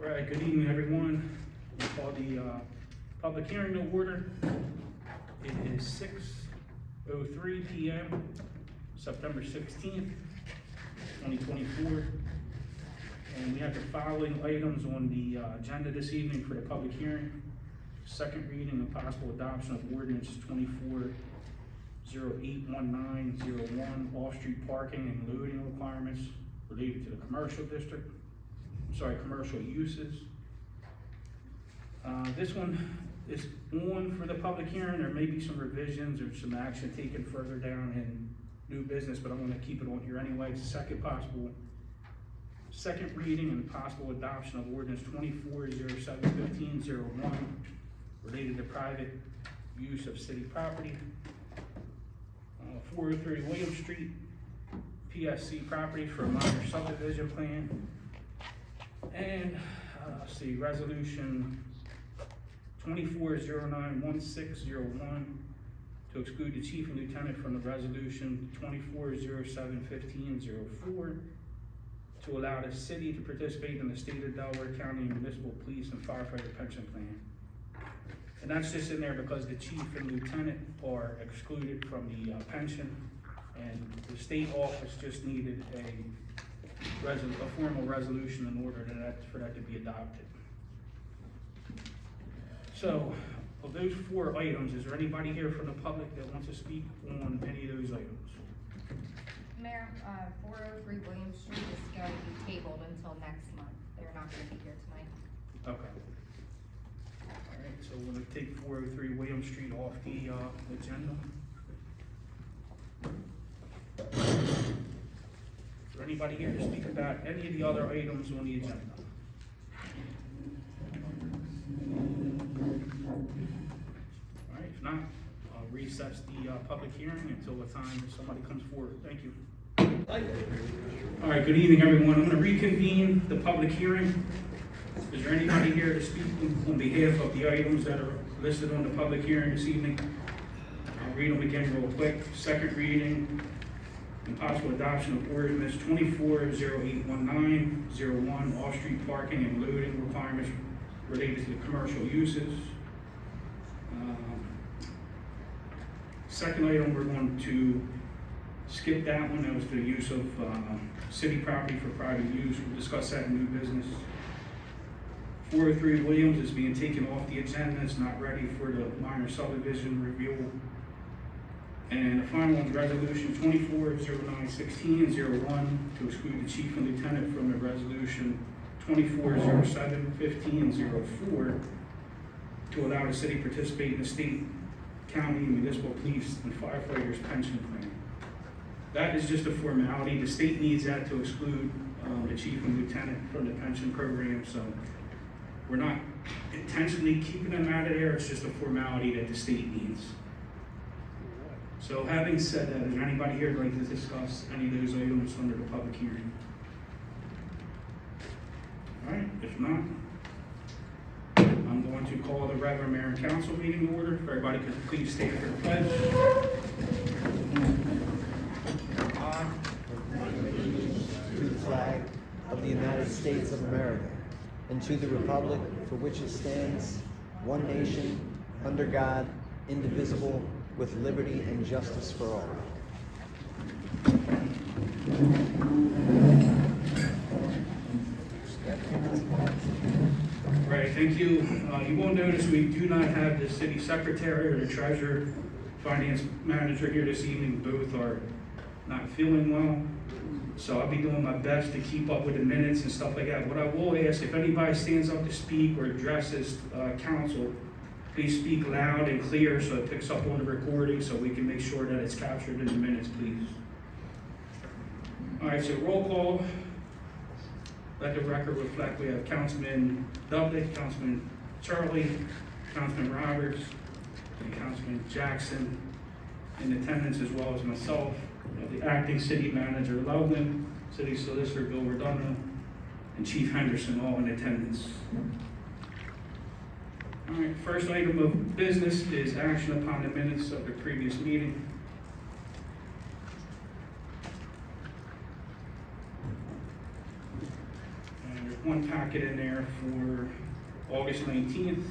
All right, good evening, everyone. We'll call the public hearing to order. It is 6:03 p.m., September 16th, 2024. And we have the following items on the agenda this evening for the public hearing. Second reading and possible adoption of ordinance 24081901, off-street parking and loading requirements related to the commercial district. Commercial uses. This one is on for the public hearing. There may be some revisions or some action taken further down in new business, but I'm gonna keep it on here anyway. It's second reading and possible adoption of ordinance 24071501 related to private use of city property. 403 William Street, PSC property for a minor subdivision plan. And, let's see, resolution 24091601 to exclude the chief and lieutenant from the resolution 24071504 to allow the city to participate in the state of Delaware County Municipal Police and Firefighter Pension Plan. And that's just in there because the chief and lieutenant are excluded from the pension, and the state office just needed a formal resolution in order for that to be adopted. So, of those four items, is there anybody here from the public that wants to speak on any of those items? Mayor, 403 William Street is going to be tabled until next month. They're not going to be here tonight. Okay. All right, so we're gonna take 403 William Street off the agenda. Is there anybody here to speak about any of the other items on the agenda? All right, if not, I'll recess the public hearing until the time somebody comes forward. Thank you. All right, good evening, everyone. I'm gonna reconvene the public hearing. Is there anybody here to speak on behalf of the items that are listed on the public hearing this evening? I'll read them again real quick. Second reading and possible adoption of ordinance 24081901, off-street parking and loading requirements related to commercial uses. Second item, we're going to skip that one. That was the use of city property for private use. We'll discuss that in new business. 403 Williams is being taken off the agenda. It's not ready for the minor subdivision review. And the final one, resolution 24091601 to exclude the chief and lieutenant from the resolution 24071504 to allow the city to participate in the state, county, municipal police and firefighters pension plan. That is just a formality. The state needs that to exclude the chief and lieutenant from the pension program. So we're not intentionally keeping them out of there. It's just a formality that the state needs. So having said that, is there anybody here who'd like to discuss any of those items under the public hearing? All right, if not, I'm going to call the regular mayor and council meeting to order. If everybody could please stand for the pledge. To the flag of the United States of America and to the republic for which it stands, one nation, under God, indivisible, with liberty and justice for all. Right, thank you. You will notice we do not have the city secretary or the treasurer, finance manager here this evening. Both are not feeling well. So I'll be doing my best to keep up with the minutes and stuff like that. What I will ask, if anybody stands up to speak or addresses council, please speak loud and clear so it picks up on the recording so we can make sure that it's captured in the minutes, please. All right, so roll call. Let the record reflect we have Councilman Dudley, Councilman Charlie, Councilman Roberts, and Councilman Jackson in attendance, as well as myself. We have the acting city manager Loveland, city solicitor Bill Redondo, and Chief Henderson, all in attendance. All right, first item of business is action upon the minutes of the previous meeting. And one packet in there for August 19th.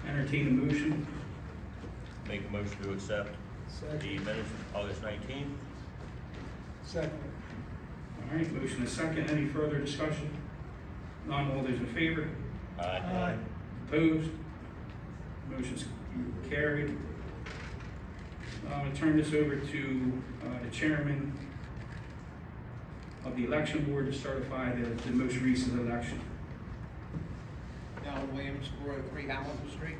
Entertain a motion. Make a motion to accept the minutes of August 19th. Second. All right, motion is second. Any further discussion? None, all those in favor? Aye. Opposed? Motion's carried. I'm going to turn this over to the chairman of the election board to certify the most recent election. Alan Williams, 403 Hamilton Street.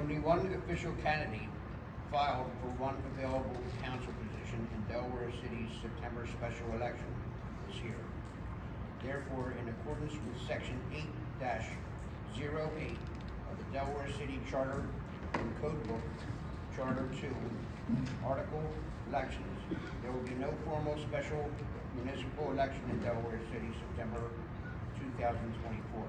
Only one official candidate filed for one available council position in Delaware City's September special election this year. Therefore, in accordance with Section 8-08 of the Delaware City Charter and Code Book, Charter 2, Article Elections, there will be no formal special municipal election in Delaware City September 2024.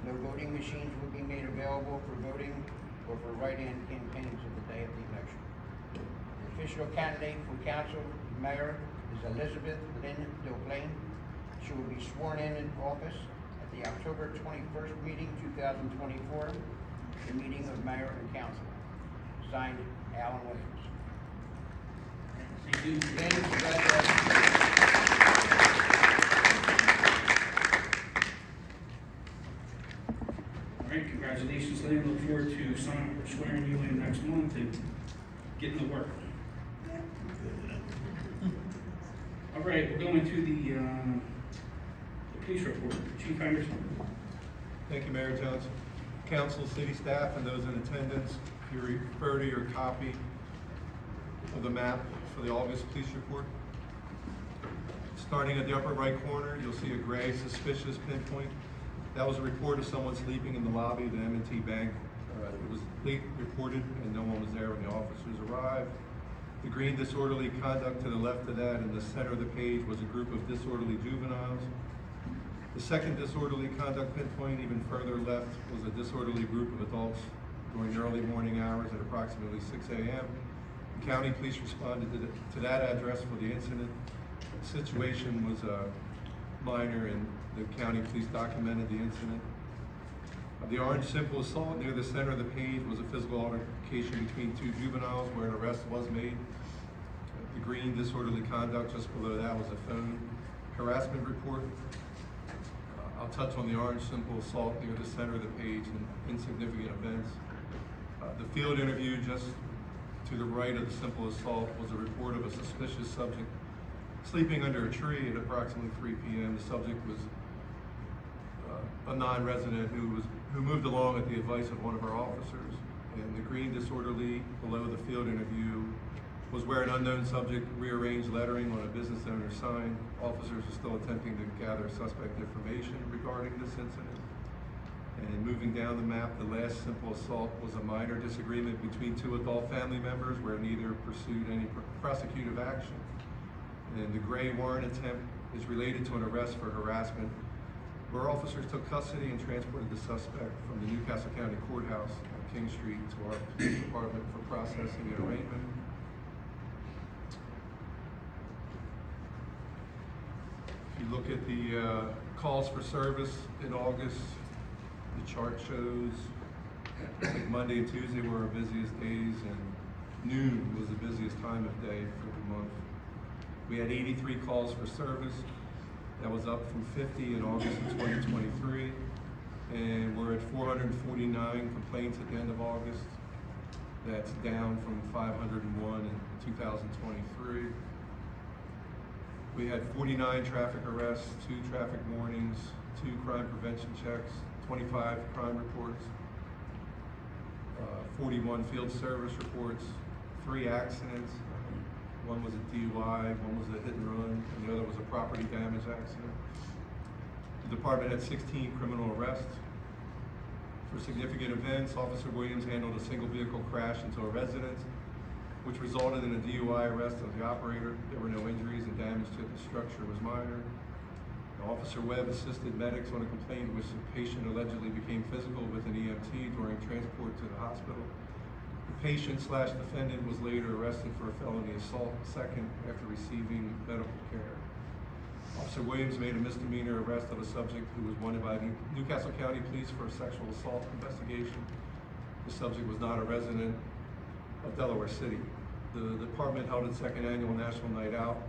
No voting machines will be made available for voting or for write-in campaigns of the day of the election. The official candidate for council mayor is Elizabeth Lynn Dillplain. She will be sworn in office at the October 21st meeting, 2024, the meeting of mayor and council. Signed, Alan Williams. Thank you. Again, congratulations. All right, congratulations, Lynn. Look forward to swearing you in next month and getting to work. All right, we're going to the police report. Chief Henderson. Thank you, Mayor Johnson. Council, city staff, and those in attendance, if you refer to your copy of the map for the August police report. Starting at the upper right corner, you'll see a gray suspicious pinpoint. That was a report of someone sleeping in the lobby of the M&T Bank. It was late reported and no one was there when the officers arrived. The green disorderly conduct to the left of that in the center of the page was a group of disorderly juveniles. The second disorderly conduct pinpoint, even further left, was a disorderly group of adults during the early morning hours at approximately 6 a.m. The county police responded to that address for the incident. The situation was minor and the county police documented the incident. The orange simple assault near the center of the page was a physical altercation between two juveniles where an arrest was made. The green disorderly conduct just below that was a phone harassment report. I'll touch on the orange simple assault near the center of the page and insignificant events. The field interview just to the right of the simple assault was a report of a suspicious subject sleeping under a tree at approximately 3 p.m. The subject was a non-resident who moved along at the advice of one of our officers. And the green disorderly below the field interview was where an unknown subject rearranged lettering on a business owner's sign. Officers are still attempting to gather suspect information regarding this incident. And moving down the map, the last simple assault was a minor disagreement between two adult family members where neither pursued any prosecutive action. And the gray warrant attempt is related to an arrest for harassment where officers took custody and transported the suspect from the Newcastle County Courthouse on King Street to our police department for processing and arraignment. If you look at the calls for service in August, the chart shows like Monday and Tuesday were our busiest days and noon was the busiest time of day for the month. We had 83 calls for service. That was up from 50 in August of 2023. And we're at 449 complaints at the end of August. That's down from 501 in 2023. We had 49 traffic arrests, 2 traffic warnings, 2 crime prevention checks, 25 crime reports, 41 field service reports, 3 accidents. One was a DUI, one was a hit and run, and the other was a property damage accident. The department had 16 criminal arrests. For significant events, Officer Williams handled a single vehicle crash into a residence, which resulted in a DUI arrest of the operator. There were no injuries and damage to the structure was minor. Officer Webb assisted medics on a complaint in which the patient allegedly became physical with an EMT during transport to the hospital. The patient/defendant was later arrested for a felony assault second after receiving medical care. Officer Williams made a misdemeanor arrest of a subject who was wanted by Newcastle County Police for a sexual assault investigation. The subject was not a resident of Delaware City. The department held its second annual National Night Out,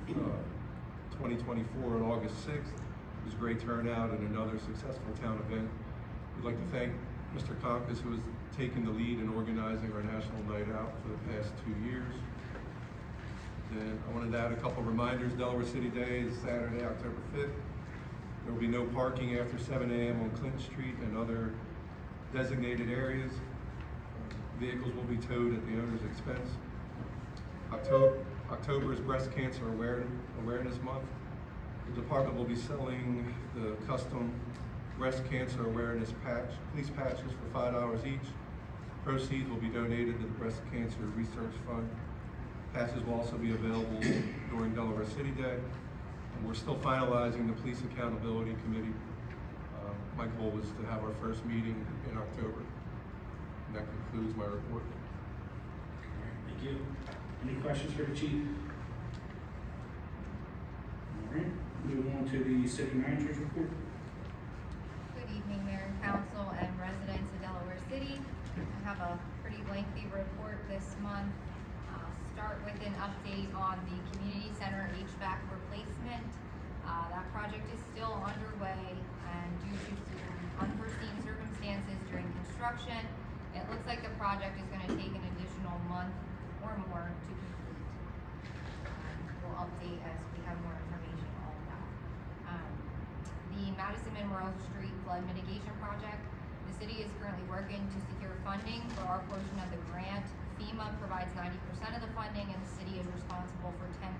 2024 on August 6th. It was a great turnout and another successful town event. We'd like to thank Mr. Conkus, who has taken the lead in organizing our National Night Out for the past 2 years. Then I wanted to add a couple reminders. Delaware City Day is Saturday, October 5th. There will be no parking after 7 a.m. on Clinton Street and other designated areas. Vehicles will be towed at the owner's expense. October is Breast Cancer Awareness Month. The department will be selling the custom Breast Cancer Awareness police patches for $5 each. Proceeds will be donated to the Breast Cancer Research Fund. Passes will also be available during Delaware City Day. And we're still finalizing the Police Accountability Committee. My goal was to have our first meeting in October. And that concludes my report. Thank you. Any questions for the chief? All right, moving on to the city manager's report. Good evening, Mayor and Council and residents of Delaware City. I have a pretty lengthy report this month. I'll start with an update on the community center HVAC replacement. That project is still underway, and due to some unforeseen circumstances during construction, it looks like the project is gonna take an additional month or more to complete. We'll update as we have more information on all of that. The Madison Monroe Street Flood Mitigation Project, the city is currently working to secure funding for our portion of the grant. FEMA provides 90% of the funding and the city is responsible for 10%.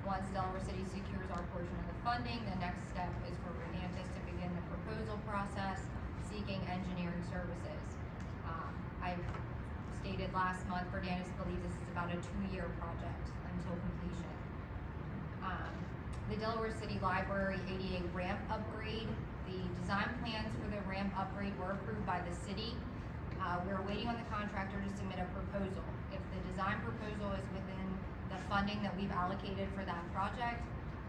Once Delaware City secures our portion of the funding, the next step is for Redantis to begin the proposal process, seeking engineering services. I stated last month, Redantis believes this is about a 2-year project until completion. The Delaware City Library ADA ramp upgrade, the design plans for the ramp upgrade were approved by the city. We're waiting on the contractor to submit a proposal. If the design proposal is within the funding that we've allocated for that project,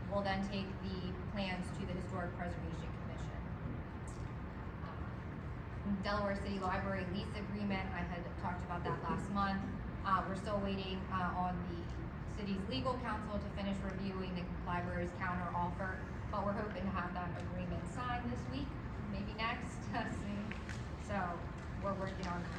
we'll then take the plans to the Historic Preservation Commission. Delaware City Library lease agreement, I had talked about that last month. We're still waiting on the city's legal counsel to finish reviewing the library's counter offer, but we're hoping to have that agreement signed this week, maybe next, soon. So we're working on that.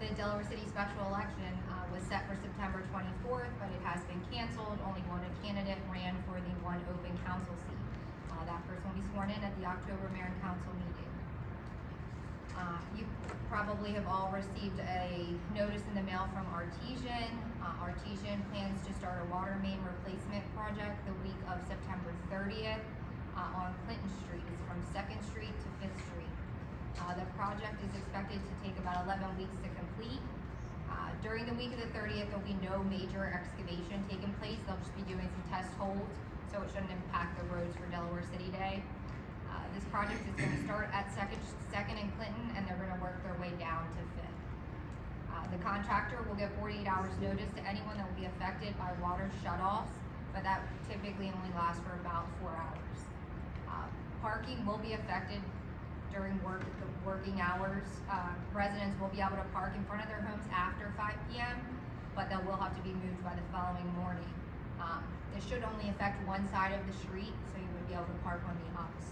The Delaware City special election was set for September 24th, but it has been canceled. Only one candidate ran for the one open council seat. That person will be sworn in at the October Mayor and Council meeting. You probably have all received a notice in the mail from Artesian. Artesian plans to start a water main replacement project the week of September 30th on Clinton Street. It's from 2nd Street to 5th Street. The project is expected to take about 11 weeks to complete. During the week of the 30th, there'll be no major excavation taking place. They'll just be doing some test holes, so it shouldn't impact the roads for Delaware City Day. This project is going to start at 2nd and Clinton, and they're going to work their way down to 5th. The contractor will give 48 hours notice to anyone that will be affected by water shutoffs, but that typically only lasts for about 4 hours. Parking will be affected during working hours. Residents will be able to park in front of their homes after 5 p.m., but they will have to be moved by the following morning. This should only affect one side of the street, so you would be able to park on the opposite.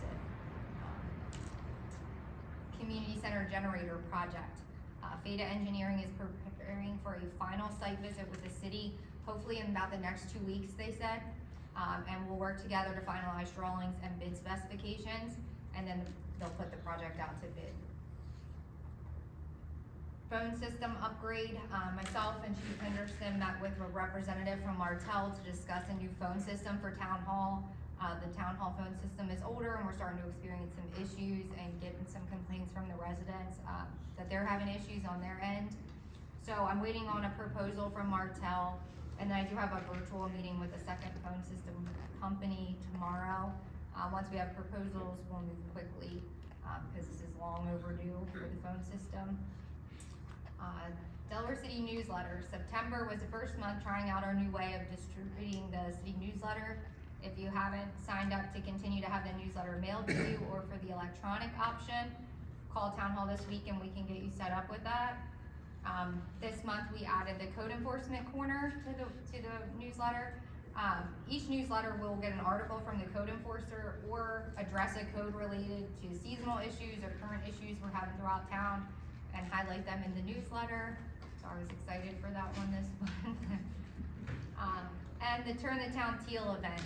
Community Center Generator Project. Feta Engineering is preparing for a final site visit with the city, hopefully in about the next 2 weeks, they said. And we'll work together to finalize drawings and bid specifications, and then they'll put the project out to bid. Phone system upgrade. Myself and Chief Henderson met with a representative from Martel to discuss a new phone system for Town Hall. The Town Hall phone system is older and we're starting to experience some issues and getting some complaints from the residents that they're having issues on their end. So I'm waiting on a proposal from Martel, and then I do have a virtual meeting with the second phone system company tomorrow. Once we have proposals, we'll move quickly because this is long overdue for the phone system. Delaware City newsletter. September was the first month trying out our new way of distributing the city newsletter. If you haven't signed up to continue to have the newsletter mailed to you or for the electronic option, call Town Hall this week and we can get you set up with that. This month we added the code enforcement corner to the newsletter. Each newsletter will get an article from the code enforcer or address a code related to seasonal issues or current issues we're having throughout town and highlight them in the newsletter. So I was excited for that one this month. And the Turn the Town Teal event.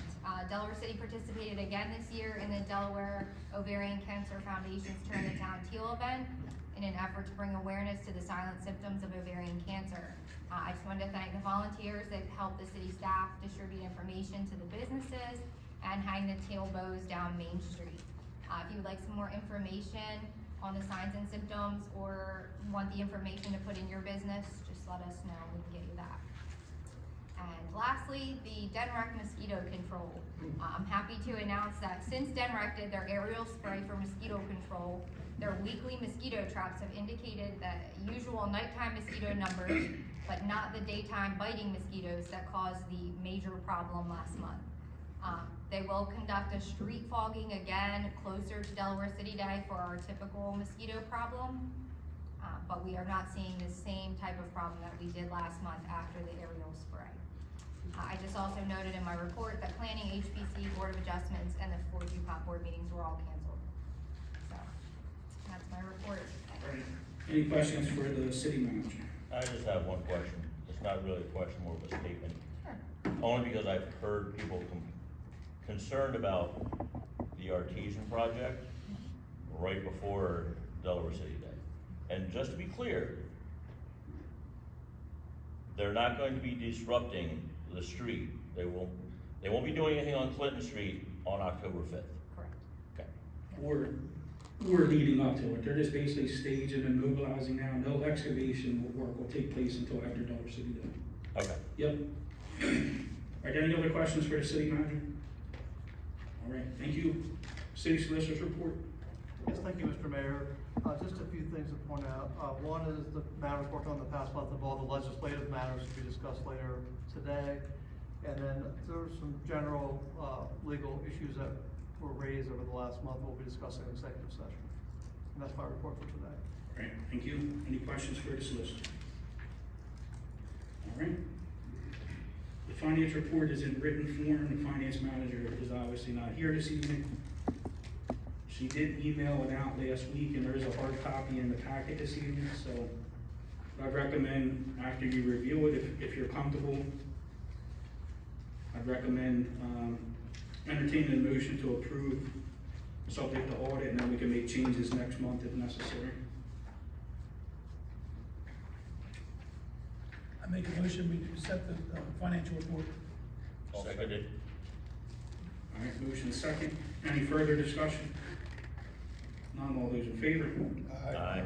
Delaware City participated again this year in the Delaware Ovarian Cancer Foundation's Turn the Town Teal event in an effort to bring awareness to the silent symptoms of ovarian cancer. I just wanted to thank the volunteers that helped the city staff distribute information to the businesses and hang the teal bows down Main Street. If you would like some more information on the signs and symptoms or want the information to put in your business, just let us know, we can get you that. And lastly, the Denrec mosquito control. I'm happy to announce that since Denrec did their aerial spray for mosquito control, their weekly mosquito traps have indicated the usual nighttime mosquito numbers, but not the daytime biting mosquitoes that caused the major problem last month. They will conduct a street fogging again closer to Delaware City Day for our typical mosquito problem, but we are not seeing the same type of problem that we did last month after the aerial spray. I just also noted in my report that planning, HPC, Board of Adjustments, and the 4G Pop board meetings were all canceled. So, that's my report. All right. Any questions for the city manager? I just have one question. It's not really a question, more of a statement. Sure. Only because I've heard people concerned about the Artesian project right before Delaware City Day. And just to be clear, they're not going to be disrupting the street. They won't be doing anything on Clinton Street on October 5th. Correct. Okay. We're leading up to it. They're just basically staging and mobilizing now. No excavation work will take place until after Delaware City Day. Okay. Yep. Are there any other questions for the city manager? All right, thank you. City Solicitor's report. Yes, thank you, Mr. Mayor. Just a few things to point out. One is the matters worked on the past month involve the legislative matters to be discussed later today. And then there are some general legal issues that were raised over the last month we'll be discussing in executive session. And that's my report for today. All right, thank you. Any questions for the solicitor? All right. The finance report is in written form. The finance manager is obviously not here this evening. She did email it out last week, and there is a hard copy in the packet this evening, so I'd recommend, after you review it, if you're comfortable, I'd recommend entertaining a motion to approve, subject to audit, and then we can make changes next month if necessary. I make a motion, we accept the financial report. Seconded. All right, motion is second. Any further discussion? None, all those in favor? Aye.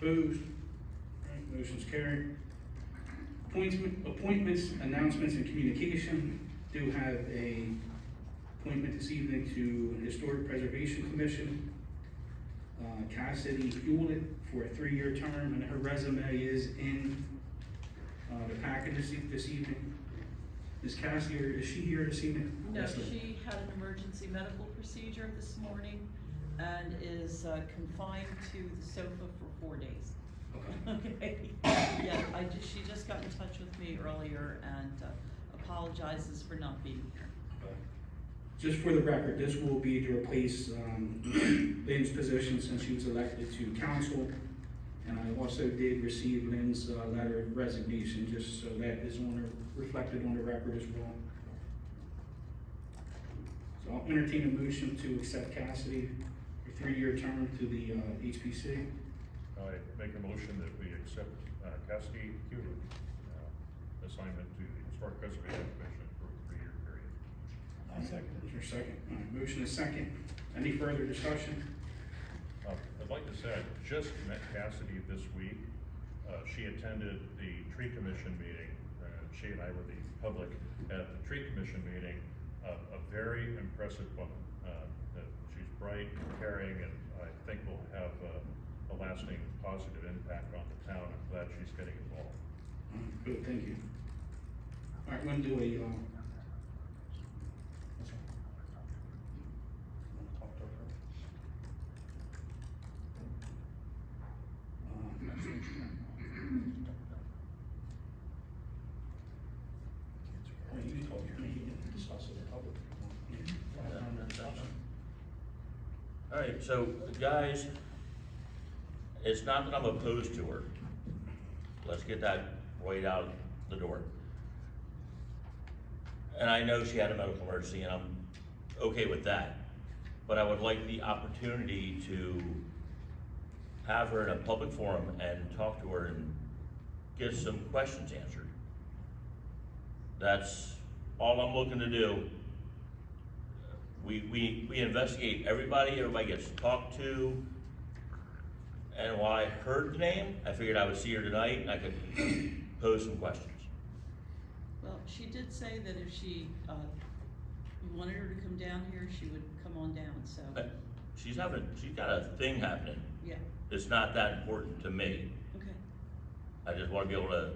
Opposed? All right, motion's carried. Appointments, announcements, and communication. Do have a appointment this evening to Historic Preservation Commission. Cassidy Hewlett for a 3-year term, and her resume is in the packet this evening. Is Cassie, or is she here this evening? No, Yes, ma'am. she had an emergency medical procedure this morning and is confined to the sofa for 4 days. Okay. Okay, yeah, she just got in touch with me earlier and apologizes for not being here. Just for the record, this will be to replace Lynn's position since she was elected to council. And I also did receive Lynn's letter of resignation, just so that is reflected on the record as well. So I'll entertain a motion to accept Cassidy for 3-year term to the HPC. I make a motion that we accept Cassidy Hewlett assignment to the Historic Preservation Commission for a 3-year period. I second Is there a second? All right, motion is second. Any further discussion? I'd like to say I just met Cassidy this week. She attended the tree commission meeting. She and I were the public at the tree commission meeting. A very impressive woman. She's bright, caring, and I think will have a lasting positive impact on the town. I'm glad she's getting involved. Good, thank you. All right, we're gonna do a, wanna talk to her? Well, you can talk, you can discuss it in public. All right, so guys, it's not that I'm opposed to her. Let's get that right out the door. And I know she had a medical emergency and I'm okay with that. But I would like the opportunity to have her in a public forum and talk to her and get some questions answered. That's all I'm looking to do. We investigate everybody gets talked to. And while I heard the name, I figured I would see her tonight and I could pose some questions. Well, she did say that if she, you wanted her to come down here, she would come on down, so, But she's got a thing happening. yeah, It's not that important to me. okay. I just wanna be able to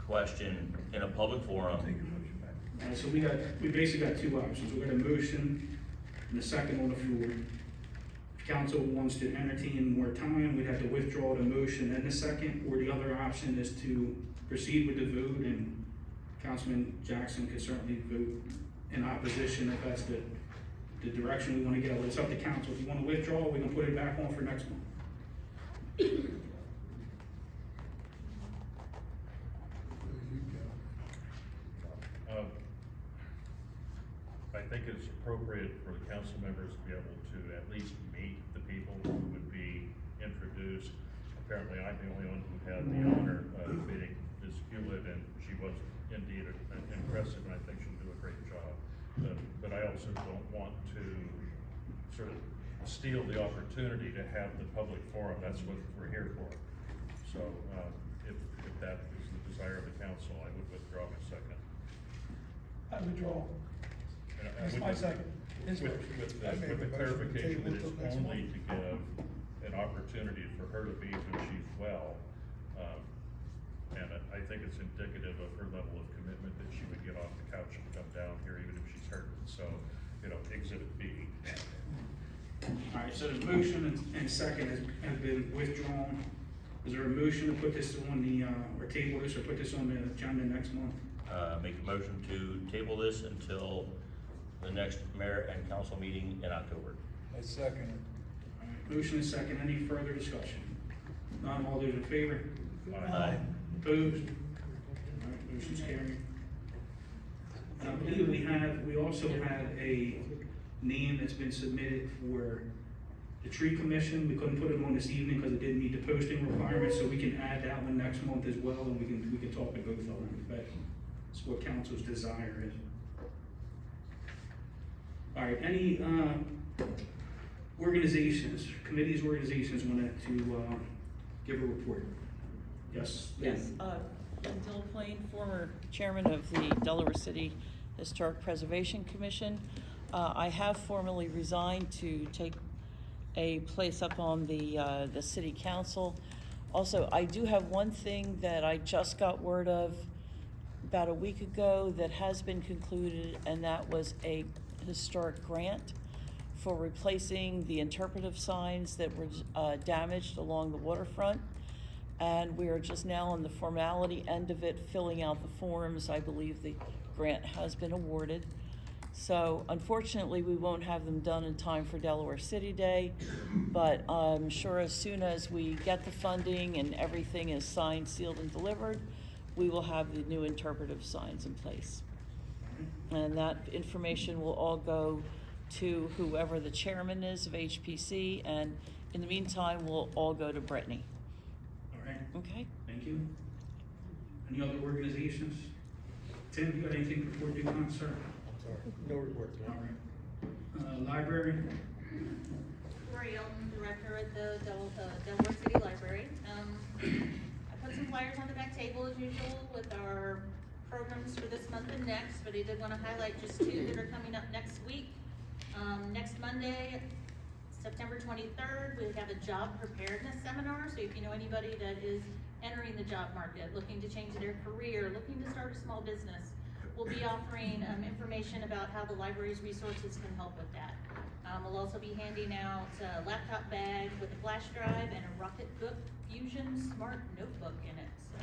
question in a public forum. Take your motion back. All right, so we basically got two options. We got a motion and a second on the floor. If council wants to entertain more time, we'd have to withdraw the motion and the second, or the other option is to proceed with the vote, and Councilman Jackson could certainly vote in opposition if that's the direction we wanna go. It's up to council. If you wanna withdraw, we can put it back on for next month. I think it's appropriate for the council members to be able to at least meet the people who would be introduced. Apparently, I'm the only one who had the honor of meeting Ms. Hewlett, and she was indeed impressive, and I think she'll do a great job. But I also don't want to sort of steal the opportunity to have the public forum. That's what we're here for. So, if that is the desire of the council, I would withdraw my second. I withdraw. And I That's would- my second. His With motion. the I made the motion to clarification that table it's till next only month. to give an opportunity for her to be when she's well. And I think it's indicative of her level of commitment that she would get off the couch and come down here even if she's hurt. So, exhibit B. All right, so the motion and second has been withdrawn. Is there a motion to put this on the, or table this, or put this on the agenda next month? Make a motion to table this until the next mayor and council meeting in October. I second it. All right, motion and second, any further discussion? None, all those in favor? Aye. Opposed? All right, motion's carried. And I believe we also have a name that's been submitted for the tree commission. We couldn't put it on this evening because it didn't meet the posting requirements, so we can add that one next month as well, and we can talk to both of them, if that's what council's desire is. All right, any, organizations, committees, organizations wanted to, give a report? Yes? Yes, Lynn Delaplane, former chairman of the Delaware City Historic Preservation Commission. I have formally resigned to take a place up on the city council. Also, I do have one thing that I just got word of about a week ago that has been concluded, and that was a historic grant for replacing the interpretive signs that were damaged along the waterfront. And we are just now on the formality end of it, filling out the forms. I believe the grant has been awarded. So unfortunately, we won't have them done in time for Delaware City Day, but I'm sure as soon as we get the funding and everything is signed, sealed, and delivered, we will have the new interpretive signs in place. And that information will all go to whoever the chairman is of HPC, and in the meantime, we'll all go to Brittany. All right, Okay? thank you. Any other organizations? Tim, you got anything before you do on, sir? No report, sir. All right. Library? Lori Elton, director at the Delaware City Library. I put some flyers on the back table as usual with our programs for this month and next, but I did want to highlight just two that are coming up next week. Next Monday, September 23rd, we have a job preparedness seminar, so if you know anybody that is entering the job market, looking to change their career, looking to start a small business. We'll be offering information about how the library's resources can help with that. We'll also be handing out a laptop bag with a flash drive and a Rocketbook Fusion Smart Notebook in it. So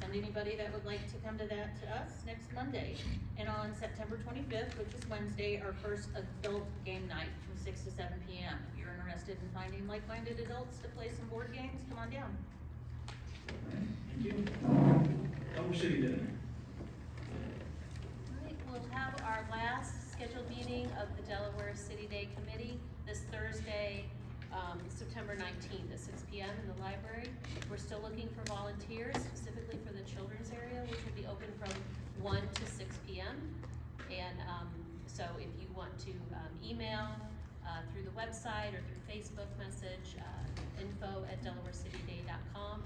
send anybody that would like to come to that to us next Monday. And on September 25th, which is Wednesday, our first adult game night from 6 to 7 p.m. If you're interested in finding like-minded adults to play some board games, come on down. Thank you. Delaware City Day. Right, we'll have our last scheduled meeting of the Delaware City Day Committee this Thursday, September 19th at 6 p.m. in the library. We're still looking for volunteers, specifically for the children's area, which will be open from 1 to 6 p.m. And so if you want to email through the website or through Facebook message, info@delawarecity.day.com.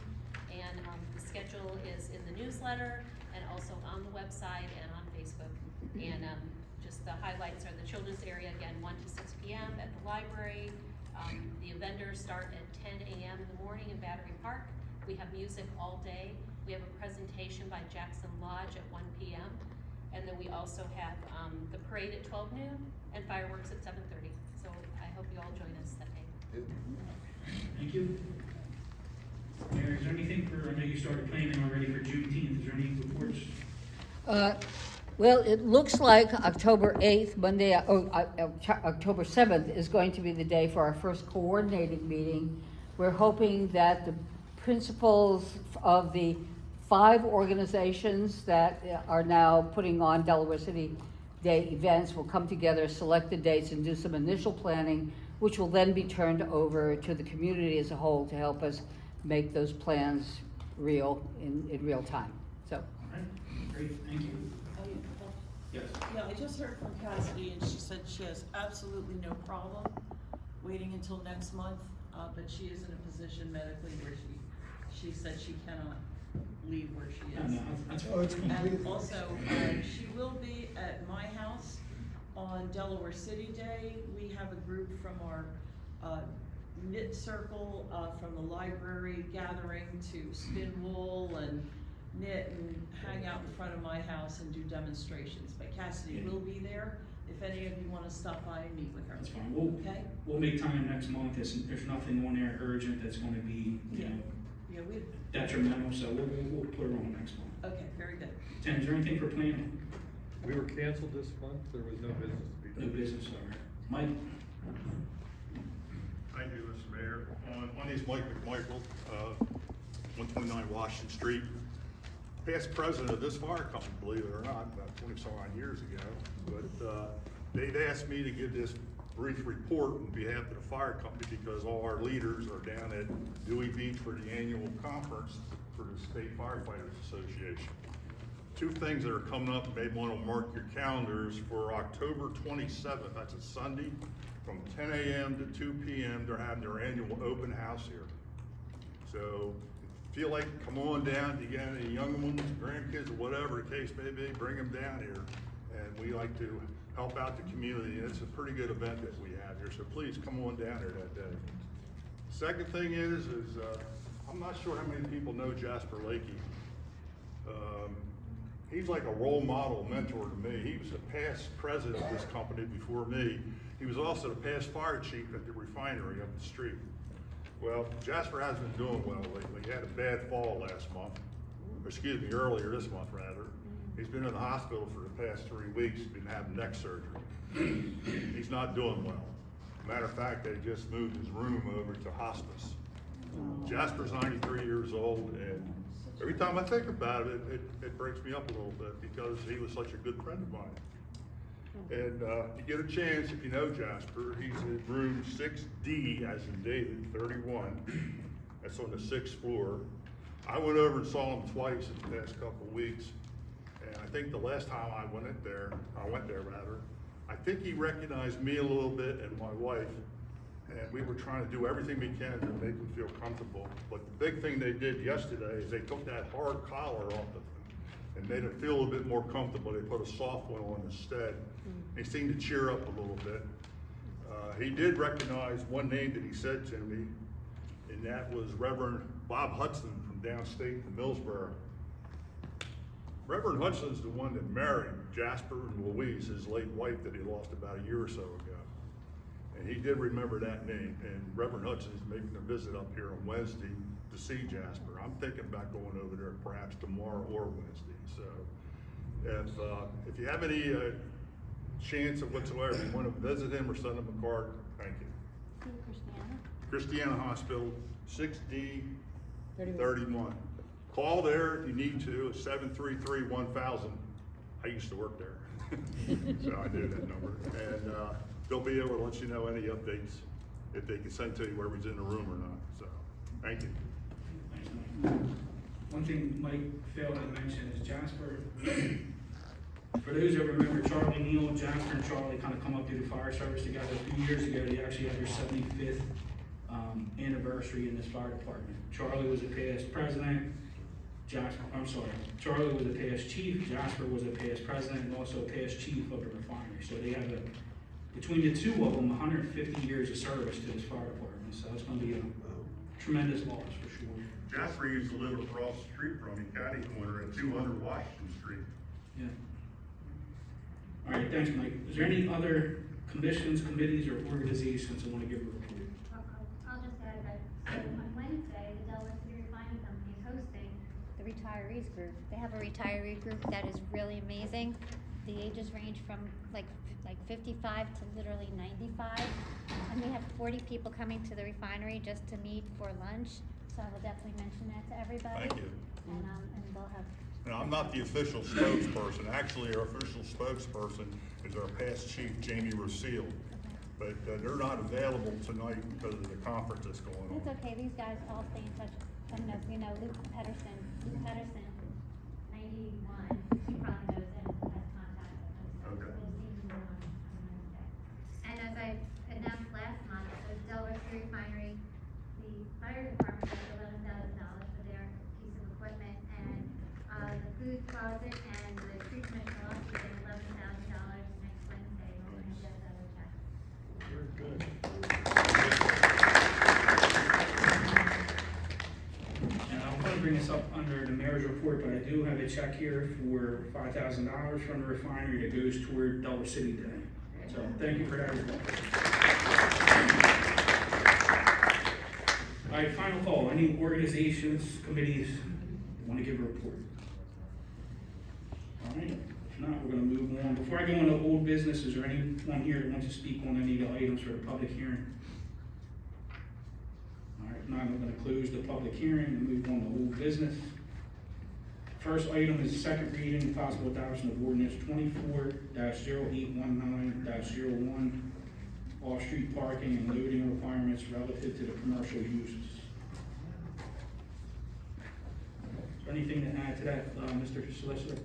And the schedule is in the newsletter and also on the website and on Facebook. And just the highlights are the children's area, again, 1 to 6 p.m. at the library. The vendors start at 10 a.m. in the morning in Battery Park. We have music all day. We have a presentation by Jackson Lodge at 1 p.m. And then we also have the parade at 12 noon and fireworks at 7:30. So I hope you all join us that day. Thank you. Mayor, is there anything for, I know you started planning already for Juneteenth, is there any reports? Well, it looks like October 8th, Monday, October 7th is going to be the day for our first coordinated meeting. We're hoping that the principals of the 5 organizations that are now putting on Delaware City Day events will come together, select the dates, and do some initial planning, which will then be turned over to the community as a whole to help us make those plans real in real time. So. All right, great, thank you. Yes. Yeah, I just heard from Cassidy, and she said she has absolutely no problem waiting until next month, but she is in a position medically where she said she cannot leave where she is. No, that's Oh, it's completed. And also, she will be at my house on Delaware City Day. We have a group from our knit circle from the library gathering to spin wool and knit and hang out in front of my house and do demonstrations. But Cassidy will be there if any of you want to stop by and meet with her. That's fine, Okay? we'll make time next month, there's nothing on there urgent that's gonna be, you know, Yeah, detrimental, so we'll put her on next month. okay, very good. Tim, is there anything for planning? We were canceled this month, there was no business to be No done. business, all right. Mike? Thank you, Mr. Mayor. My name is Mike McMichael, 129 Washington Street. Past president of this fire company, believe it or not, about 20-some odd years ago. But they'd asked me to give this brief report on behalf of the fire company because all our leaders are down at Dewey Beach for the annual conference for the State Firefighters Association. 2 things that are coming up, you may want to mark your calendars for October 27th, that's a Sunday, from 10 a.m. to 2 p.m. they're having their annual open house here. So feel like, come on down, if you got any young ones, grandkids, or whatever the case may be, bring them down here. And we like to help out the community, and it's a pretty good event that we have here, so please come on down here that day. Second thing is I'm not sure how many people know Jasper Lakey. He's like a role model mentor to me. He was the past president of this company before me. He was also the past fire chief at the refinery up the street. Well, Jasper hasn't been doing well lately. He had a bad fall last month, or excuse me, earlier this month rather. He's been in the hospital for the past 3 weeks. He's been having neck surgery. He's not doing well. Matter of fact, they just moved his room over to hospice. Jasper's 93 years old, and every time I think about it, it breaks me up a little bit because he was such a good friend of mine. And you get a chance, if you know Jasper, he's in room 6D, as in David, 31. That's on the 6th floor. I went over and saw him twice in the past couple of weeks. And I think the last time I went there, I think he recognized me a little bit and my wife. And we were trying to do everything we can to make him feel comfortable. But the big thing they did yesterday is they took that hard collar off of him and made him feel a little bit more comfortable. They put a soft one on instead. He seemed to cheer up a little bit. He did recognize one name that he said to me, and that was Reverend Bob Hudson from downstate from Millsboro. Reverend Hudson's the one that married Jasper and Louise, his late wife that he lost about a year or so ago. And he did remember that name, and Reverend Hudson is making a visit up here on Wednesday to see Jasper. I'm thinking about going over there perhaps tomorrow or Wednesday. So if you have any chance of whatsoever, you want to visit him or send him a card, thank you. Christiana Hospital, 6D 31. Call there if you need to, it's 733-1000. I used to work there, so I knew that number. And they'll be able to let you know any updates, if they can send to you whether he's in the room or not. So, thank you. One thing Mike failed to mention is Jasper. For those that remember Charlie Neal, Jasper and Charlie kind of come up through the fire service together. A few years ago, they actually had their 75th anniversary in this fire department. Charlie was a past president. Charlie was a past chief. Jasper was a past president and also a past chief of the refinery. So they have between the two of them, 150 years of service to this fire department. So it's going to be a tremendous loss for sure. Jasper used to live across the street from me, Caddy Corner at 200 Washington Street. Yeah. All right, thanks, Mike. Is there any other commissions, committees, or organizations that want to give a report? I'll just add that, so on Wednesday, the Delaware City Refining Company is hosting the retirees group. They have a retiree group that is really amazing. The ages range from like 55 to literally 95. And we have 40 people coming to the refinery just to meet for lunch. So I will definitely mention that to everybody. Thank you. And they'll have. Now, I'm not the official spokesperson. Actually, our official spokesperson is our past chief, Jamie Roseal. But they're not available tonight because of the conference that's going on. It's okay, these guys all stay in touch. I don't know if you know Luke Pedersen, 91, he probably knows him, has contact with him. So Okay. we'll see him on Wednesday. And as I announced last month, the Delaware City Refinery, the fire department got $11,000 for their piece of equipment, and the food closet and the tree commission will also get $11,000 next Wednesday. We're gonna get another check. Very good. And I'm going to bring this up under the mayor's report, but I do have a check here for $5,000 from the refinery that goes toward Delaware City Day. So thank you for that as well. All right, final call. Any organizations, committees that want to give a report? All right, if not, we're going to move on. Before I go into old business, is there anyone here that wants to speak on any of the items for the public hearing? All right, now I'm going to close the public hearing and move on to old business. First item is the second reading and possible adoption of ordinance 24-0819-01, off-street parking and loading requirements relative to the commercial uses. Is there anything to add to that, Mr. Solicitor?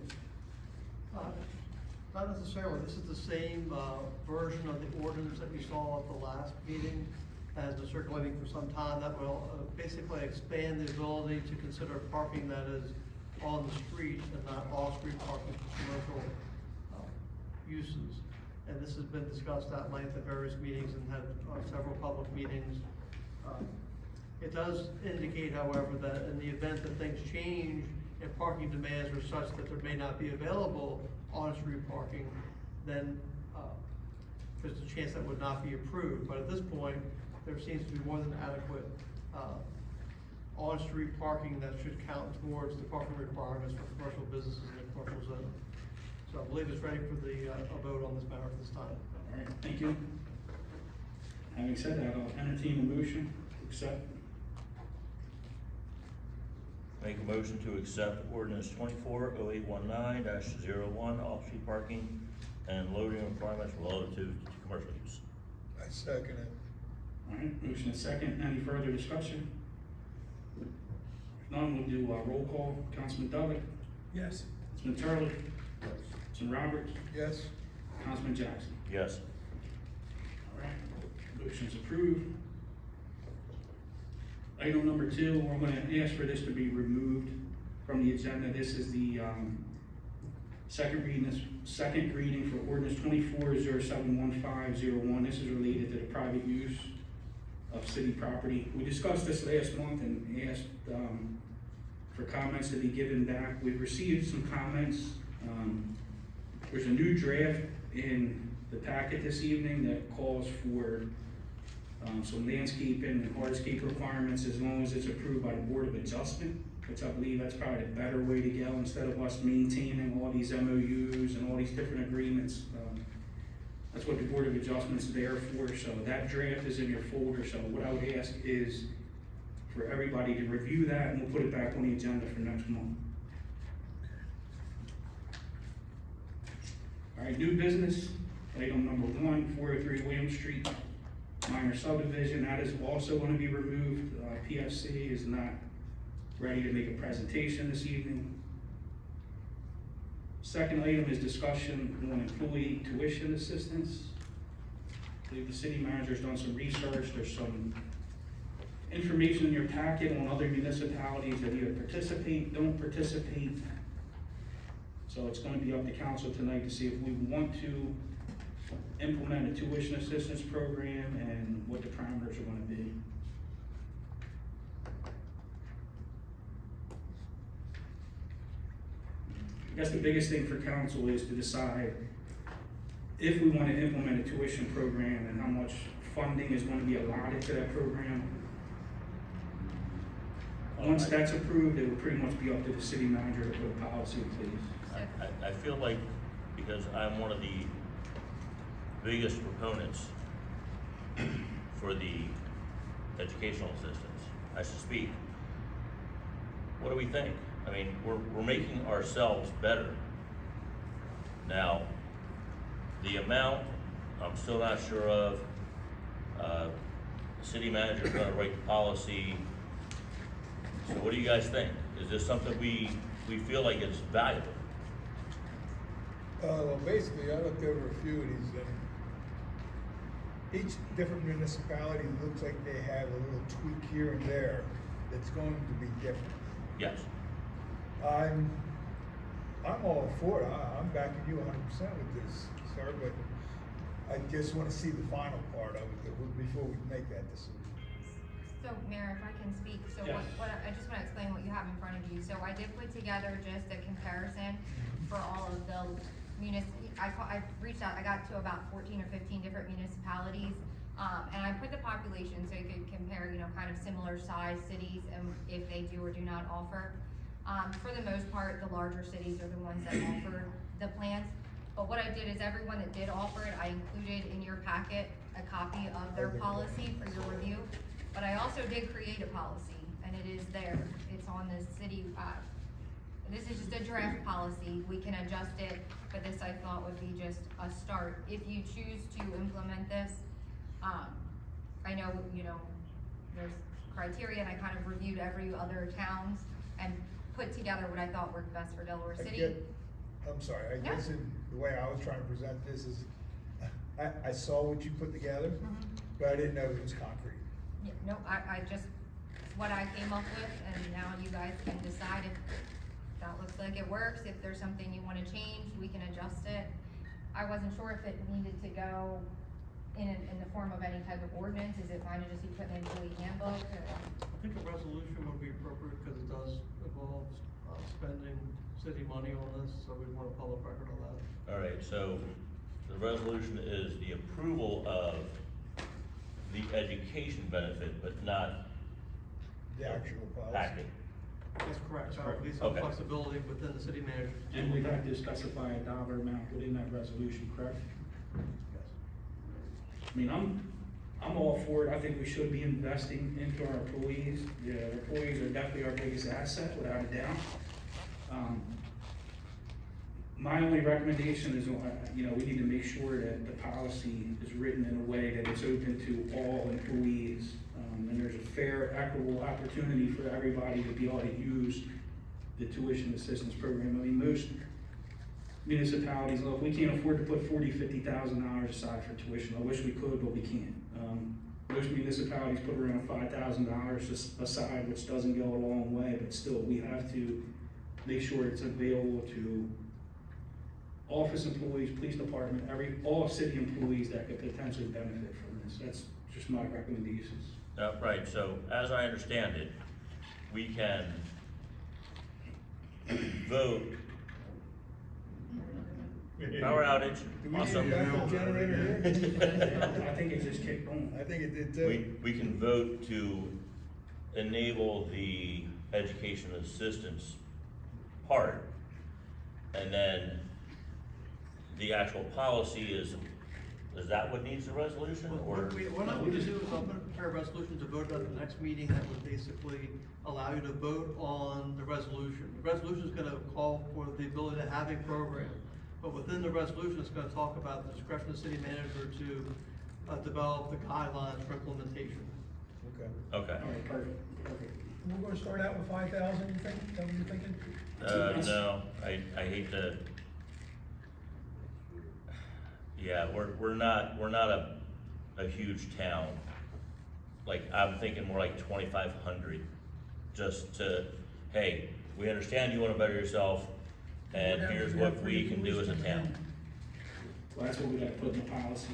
Not necessarily. This is the same version of the ordinance that we saw at the last meeting, has been circulating for some time, that will basically expand the ability to consider parking that is on the street and not off-street parking for commercial uses. And this has been discussed at length at various meetings and had several public meetings. It does indicate, however, that in the event that things change and parking demands are such that there may not be available on-street parking, then there's a chance that would not be approved. But at this point, there seems to be more than adequate on-street parking that should count towards the parking requirements for commercial businesses in the commercial zone. So I believe it's ready for the a vote on this matter at this time. All right, thank you. Having said that, I'll entertain a motion to accept. Make a motion to accept ordinance 24-0819-01, off-street parking and loading requirements relative to commercial use. I second it. All right, motion is second. Any further discussion? If none, we'll do a roll call. Councilman Dovick, Yes. Councilman Turley, Councilman Roberts, Yes. Councilman Jackson. Yes. All right, motion's approved. Item number 2, we're going to ask for this to be removed from the agenda. This is the second reading for ordinance 24-071501. This is related to the private use of city property. We discussed this last month and asked for comments to be given back. We've received some comments. There's a new draft in the packet this evening that calls for some landscaping and hardscape requirements as long as it's approved by the Board of Adjustment, which I believe that's probably the better way to go instead of us maintaining all these MOUs and all these different agreements. That's what the Board of Adjustment's there for, so that draft is in your folder. So what I would ask is for everybody to review that, and we'll put it back on the agenda for next month. All right, new business, item number 1, 403 William Street, minor subdivision. That is also going to be removed. PFC is not ready to make a presentation this evening. Second item is discussion on employee tuition assistance. I believe the city manager's done some research. There's some information in your packet on other municipalities that either participate, don't participate. So it's going to be up to council tonight to see if we want to implement a tuition assistance program and what the parameters are going to be. I guess the biggest thing for council is to decide if we want to implement a tuition program and how much funding is going to be allotted to that program. Once that's approved, it will pretty much be up to the city manager to put a policy in place. I feel like, because I'm one of the biggest proponents for the educational assistance, I should speak. What do we think? I mean, we're making ourselves better. Now, the amount, I'm still not sure of. The city manager's gonna write the policy. So what do you guys think? Is this something we feel like is valuable? Well, basically, I looked over a few of these, and each different municipality looks like they have a little tweak here and there that's going to be different. Yes. I'm all for it. I'm backing you 100% with this, sir, but I just want to see the final part of it before we make that decision. So, Mayor, if I can speak, so Yes. I just wanna explain what you have in front of you. So I did put together just a comparison for all of the I reached out, I got to about 14 or 15 different municipalities. And I put the population so you could compare, kind of similar size cities and if they do or do not offer. For the most part, the larger cities are the ones that offer the plans. But what I did is everyone that did offer it, I included in your packet a copy of their policy for your review. But I also did create a policy, and it is there. It's on the city, this is just a draft policy. We can adjust it, but this I thought would be just a start. If you choose to implement this, I know, there's criteria, and I kind of reviewed every other towns and put together what I thought worked best for Delaware City. I'm sorry, I No. guess the way I was trying to present this is, I saw what you put together, but I didn't know it was concrete. Yeah, no, I just, it's what I came up with, and now you guys can decide if that looks like it works. If there's something you wanna change, we can adjust it. I wasn't sure if it needed to go in the form of any type of ordinance. Is it fine to just be put in an employee handbook? I think a resolution would be appropriate because it does involve spending city money on this, so we want a public record on that. All right, so the resolution is the approval of the education benefit, but not The actual policy. packet. That's correct, so Correct. at least some Okay. flexibility within the city manager. And we'd have to specify a dollar amount within that resolution, correct? Yes. I mean, I'm all for it. I think we should be investing into our employees. Yeah, our employees are definitely our biggest asset, without a doubt. My only recommendation is, we need to make sure that the policy is written in a way that it's open to all employees. And there's a fair, equitable opportunity for everybody to be able to use the tuition assistance program. I mean, most municipalities, look, we can't afford to put $40,000-$50,000 aside for tuition. I wish we could, but we can't. Most municipalities put around $5,000 aside, which doesn't go a long way, but still, we have to make sure it's available to office employees, police department, all city employees that could potentially benefit from this. That's just my recommendations. Right, so as I understand it, we can vote. Power outage, Do we need awesome. a backup generator here? I think it just kicked on. I think it did too. We can vote to enable the education assistance part. And then the actual policy is that what needs a resolution, or? What I would do is I'm gonna prepare a resolution to vote at the next meeting that would basically allow you to vote on the resolution. The resolution is gonna call for the ability to have a program, but within the resolution, it's gonna talk about the discretion of the city manager to develop the guidelines for implementation. Okay. Okay. All right, perfect. We're gonna start out with 5,000, you think? Is that what you're thinking? No, I hate to. Yeah, we're not a huge town. Like, I'm thinking more like 2,500, just to, hey, we understand you wanna better yourself, and here's what we can do as a town. Well, that's what we gotta put in the policy.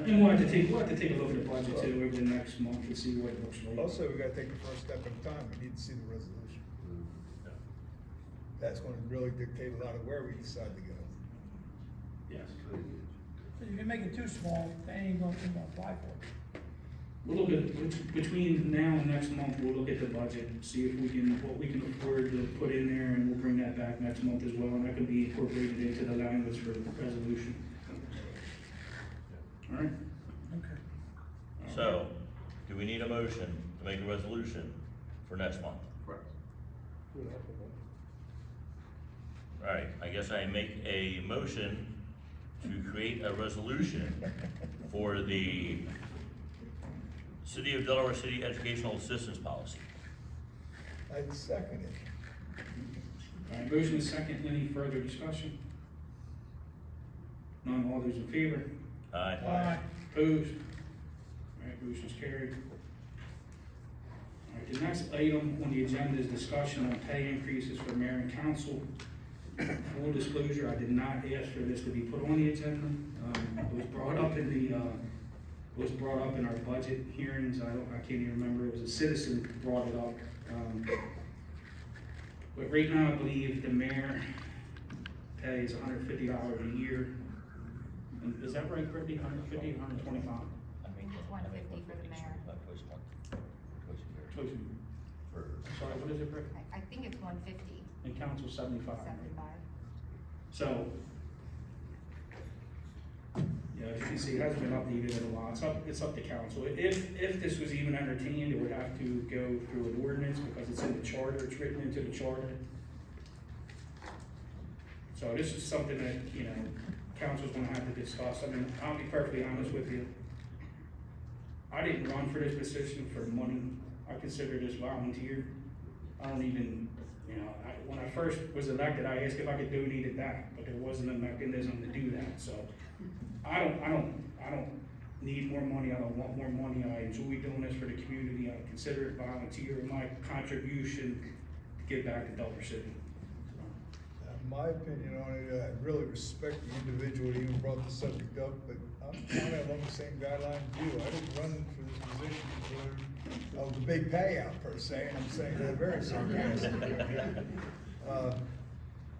And we'll have to take a look at the budget too over the next month and see what it looks like. Also, we gotta take the first step at a time. We need to see the resolution. That's gonna really dictate a lot of where we decide to go. Yes. If you make it too small, they ain't gonna apply for it. We'll look at, between now and next month, we'll look at the budget, see if we can, what we can afford to put in there, and we'll bring that back next month as well, and that can be incorporated into the language for the resolution. All right? Okay. So, do we need a motion to make a resolution for next month? Correct. Alright, I guess I make a motion to create a resolution for the City of Delaware City Educational Assistance Policy. I'd second it. All right, motion is second, any further discussion? None, all those in favor? Aye. Opposed? All right, motion's carried. All right, the next item on the agenda is discussion on pay increases for mayor and council. Full disclosure, I did not ask for this to be put on the agenda. It was brought up in our budget hearings. I can't even remember, it was a citizen brought it up. But right now, I believe the mayor pay is $150 a year. And is that right, Brittany, 150, 125? I think It's 150 for the mayor. Twice a month. Twice a year. Tuition. For, Sorry, what is it, Britt? I think it's 150, And council 75. 75. So, yeah, as you can see, it hasn't been updated in a while. It's up to council. If this was even entertained, it would have to go through an ordinance because it's in the charter, it's written into the charter. So this is something that, council's gonna have to discuss. I mean, I'll be perfectly honest with you. I didn't run for this position for money. I consider this volunteer. I don't even, when I first was elected, I asked if I could donate it back, but there wasn't a mechanism to do that, so. I don't need more money, I don't want more money, I enjoy doing this for the community, I consider it volunteer, my contribution to give back to Delaware City. My opinion on it, I really respect the individual that even brought the subject up, but I'm kind of along the same guidelines as you. I didn't run for this position for the big payout per se, and I'm saying that very sarcastically.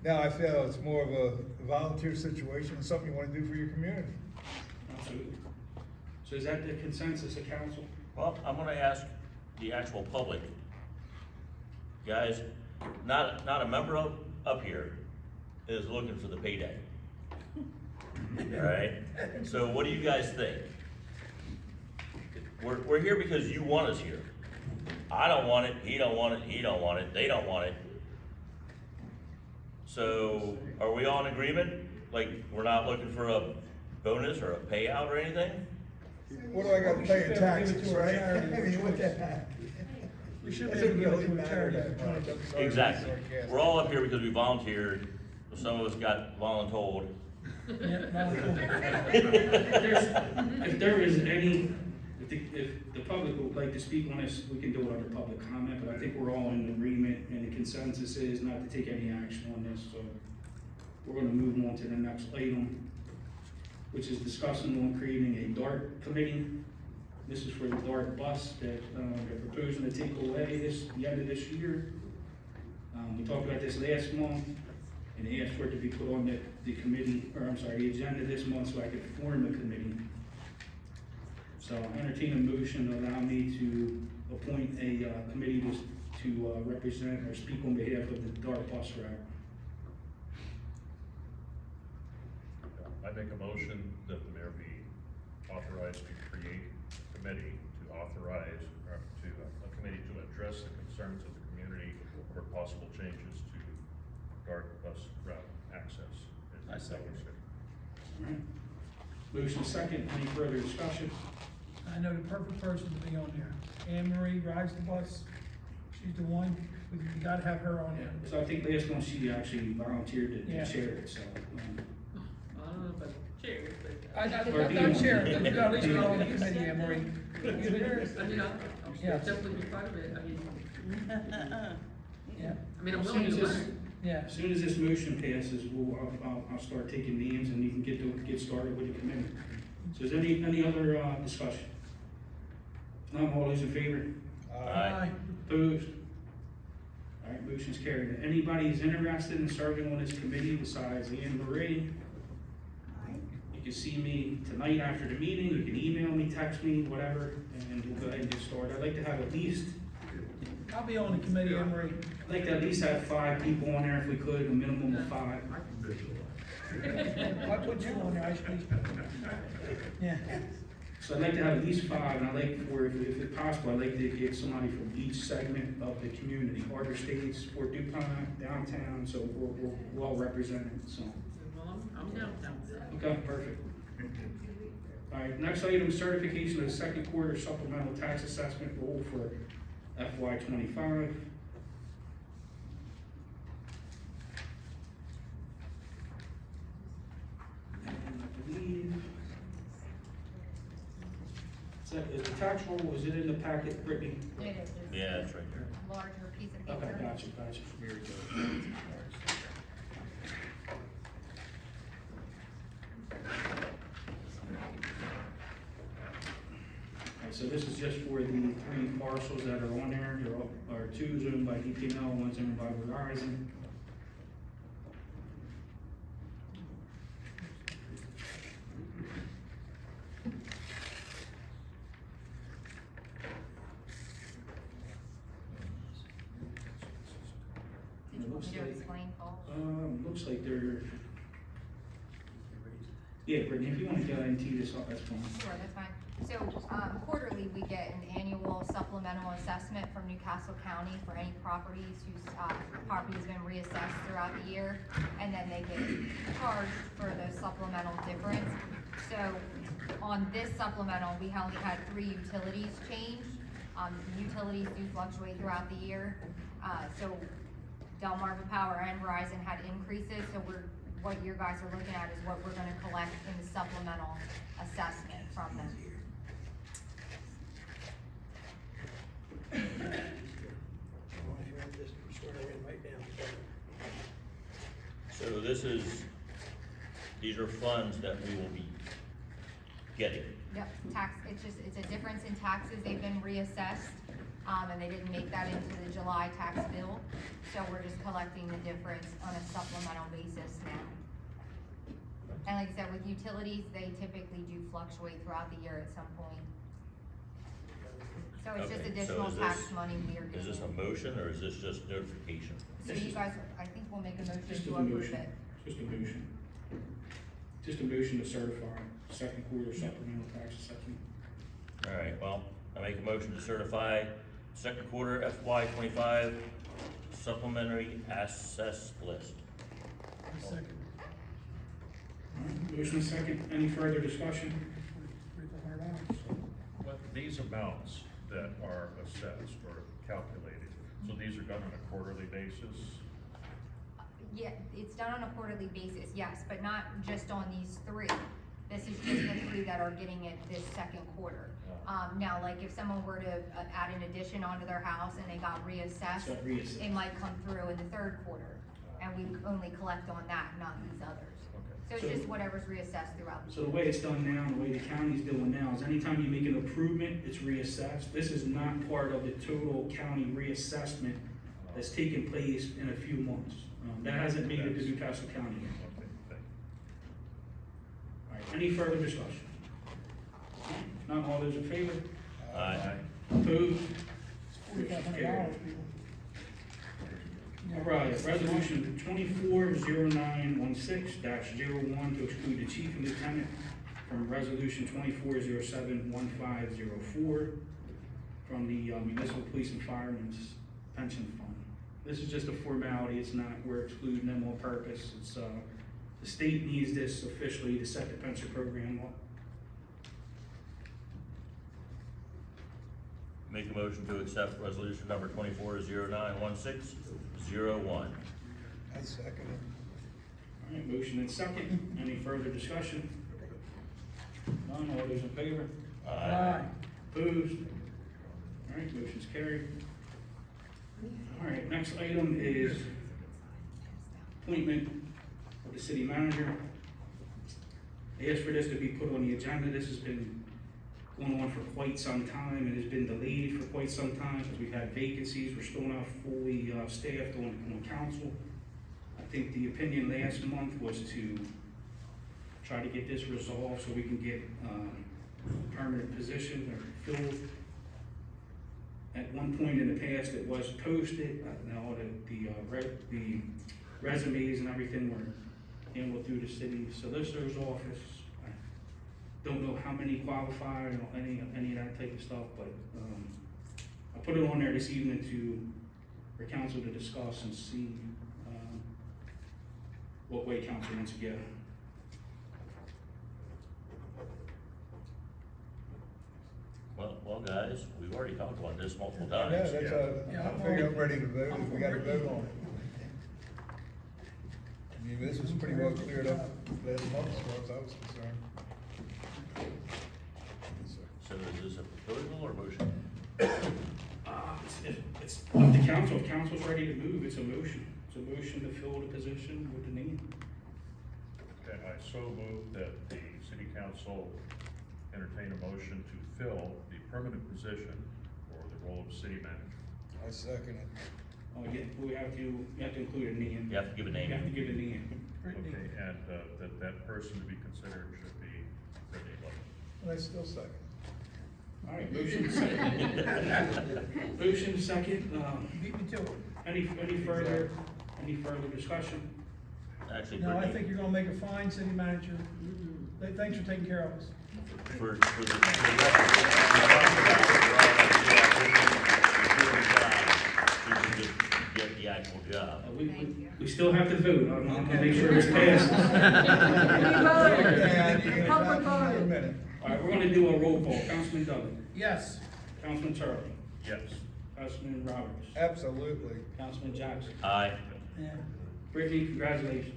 Now I feel it's more of a volunteer situation and something you want to do for your community. Absolutely. So is that the consensus of council? well, I'm gonna ask the actual public. Guys, not a member up here is looking for the payday. Alright, so what do you guys think? We're here because you want us here. I don't want it, he don't want it, he don't want it, they don't want it. So, are we all in agreement? Like, we're not looking for a bonus or a payout or anything? What do I got to pay in taxes, right? I mean, what that? We should be able to give it to a charity. Exactly. We're all up here because we volunteered, some of us got voluntold. If there is any, if the public would like to speak on this, we can do it under public comment, but I think we're all in agreement, and the consensus is not to take any action on this, so we're gonna move on to the next item, which is discussing on creating a DART committee. This is for the DART bus that they're proposing to take away the end of this year. We talked about this last month, and they asked for it to be put on the committee, or I'm sorry, the agenda this month so I could form a committee. So I entertain a motion to allow me to appoint a committee to represent or speak on behalf of the DART bus route. I make a motion that the mayor be authorized to create a committee to authorize, or to, a committee to address the concerns of the community for possible changes to DART bus route access. in I second Delaware it. City. All right. Motion second, any further discussion? I know the perfect person to be on there. Anne Marie rides the bus. She's the one, we gotta have her on there. So I think last month she actually volunteered to Yeah. chair it, so. I don't know about chairs, but. I'm not sharing, but you gotta at least be on the committee, Anne Marie. I mean, I'll Yeah. definitely be part of it, I mean. Yeah. I mean, I'm As willing soon to as this- learn. Yeah. As soon as this motion passes, I'll start taking names and you can get started with the committee. So is there any other, discussion? None, all those in favor? Aye. Opposed? All right, motion's carried. Anybody who's interested in serving on this committee besides Anne Marie, you can see me tonight after the meeting, you can email me, text me, whatever, and we'll go ahead and get started. I'd like to have at least, I'll be on the committee, Anne Marie. I'd like to at least have 5 people on there if we could, a minimum of 5. I put you on there, I should. Yeah. So I'd like to have at least 5, and I'd like for, if it's possible, I'd like to get somebody from each segment of the community, Harbor Estates, Fort DuPont, downtown, so we're well represented, so. Well, I'm downtown. Okay, perfect. All right, next item, certification of the second quarter supplemental tax assessment roll for FY '25. And I believe, is the tax roll, was it in the packet, Brittany? It is. It's Yeah, it's right there. a larger piece of Okay, paper. gotcha, very good. Alright, so this is just for the 3 parcels that are on there, there are 2 owned by DPL, 1's owned by Verizon. Did you want me to explain, Paul? Looks like they're, yeah, Brittany, if you wanna go ahead and tee this up, that's fine. Sure, that's fine. So, quarterly, we get an annual supplemental assessment from Newcastle County for any properties whose, property has been reassessed throughout the year, and then they get charged for the supplemental difference. So, on this supplemental, we only had 3 utilities change. Utilities do fluctuate throughout the year. So Delmarva Power and Verizon had increases, so what you guys are looking at is what we're gonna collect in the supplemental assessment from them. So these are funds that we will be getting. Yep, it's a difference in taxes, they've been reassessed, and they didn't make that into the July tax bill, so we're just collecting the difference on a supplemental basis now. And like I said, with utilities, they typically do fluctuate throughout the year at some point. So it's just Okay, so additional is tax this- money we are Is this a getting. motion or is this just notification? So you guys, I think we'll make a motion Just to a approve motion, it. just a motion. Just a motion to certify second quarter supplemental tax assessment. All right, well, I make a motion to certify second quarter FY '25 supplementary assess list. Second. Motion second, any further discussion? But these amounts that are assessed or calculated, so these are done on a quarterly basis? Yeah, it's done on a quarterly basis, yes, but not just on these 3. This is just the 3 that are getting it this second quarter. Now, like if someone were to add an addition onto their house and they got reassessed, Got reassessed. it might come through in the 3rd quarter. And we only collect on that, not these others. So it's So- just whatever's reassessed throughout the So year. the way it's done now, and the way the county's doing now, is anytime you make an improvement, it's reassessed. This is not part of the total county reassessment that's taking place in a few months. That hasn't made it to Newcastle County yet. Okay, thank you. All right, any further discussion? If not, all those in favor? Aye. Opposed? $4,500 people. All right, resolution 240916-01 to exclude the chief and lieutenant from resolution 24071504 from the municipal police and firemen's pension fund. This is just a formality, it's not, we're excluding them on purpose, it's, the state needs this officially to set the pension program up. Make a motion to accept resolution number 24091601. I second it. All right, motion and second, any further discussion? None, all those in favor? Aye. Opposed? All right, motion's carried. All right, next item is appointment of the city manager. I asked for this to be put on the agenda. This has been going on for quite some time and has been delayed for quite some time because we've had vacancies. We're still not fully staffed on council. I think the opinion last month was to try to get this resolved so we can get a permanent position or filled. At one point in the past, it was posted. Now the resumes and everything were handled through the city solicitor's office. I don't know how many qualify or any of that type of stuff, but I put it on there this evening for council to discuss and see what way council wants to go. Well, guys, we've already talked about this multiple Yeah, times. that's, I figure I'm ready to vote if we gotta vote on it. I mean, this was pretty well cleared up last month as far as I was concerned. So is this a proposal or motion? It's up to council. If council's ready to move, it's a motion. It's a motion to fill the position with the name. Okay, I so move that the city council entertain a motion to fill the permanent position for the role of city manager. I second it. Oh, yeah, you have to include a name. You have to give a name. You have to give a name. Okay, and that person to be considered should be Brittany Lovett. And I still second. All right, motion second. Motion second. Beat me to it. Any further discussion? Actually, No, I Brittany, think you're gonna make a fine city manager. Thanks for taking care of us. for the record, we talked about she can just get the actual job. We still have to vote. I'm gonna make sure it's passed. And you're gonna talk for a minute. All right, we're gonna do a roll call. Councilman Dudley. Yes. Councilman Turley. Yes. Councilman Roberts. Absolutely. Councilman Jackson. Aye. Yeah. Brittany, congratulations.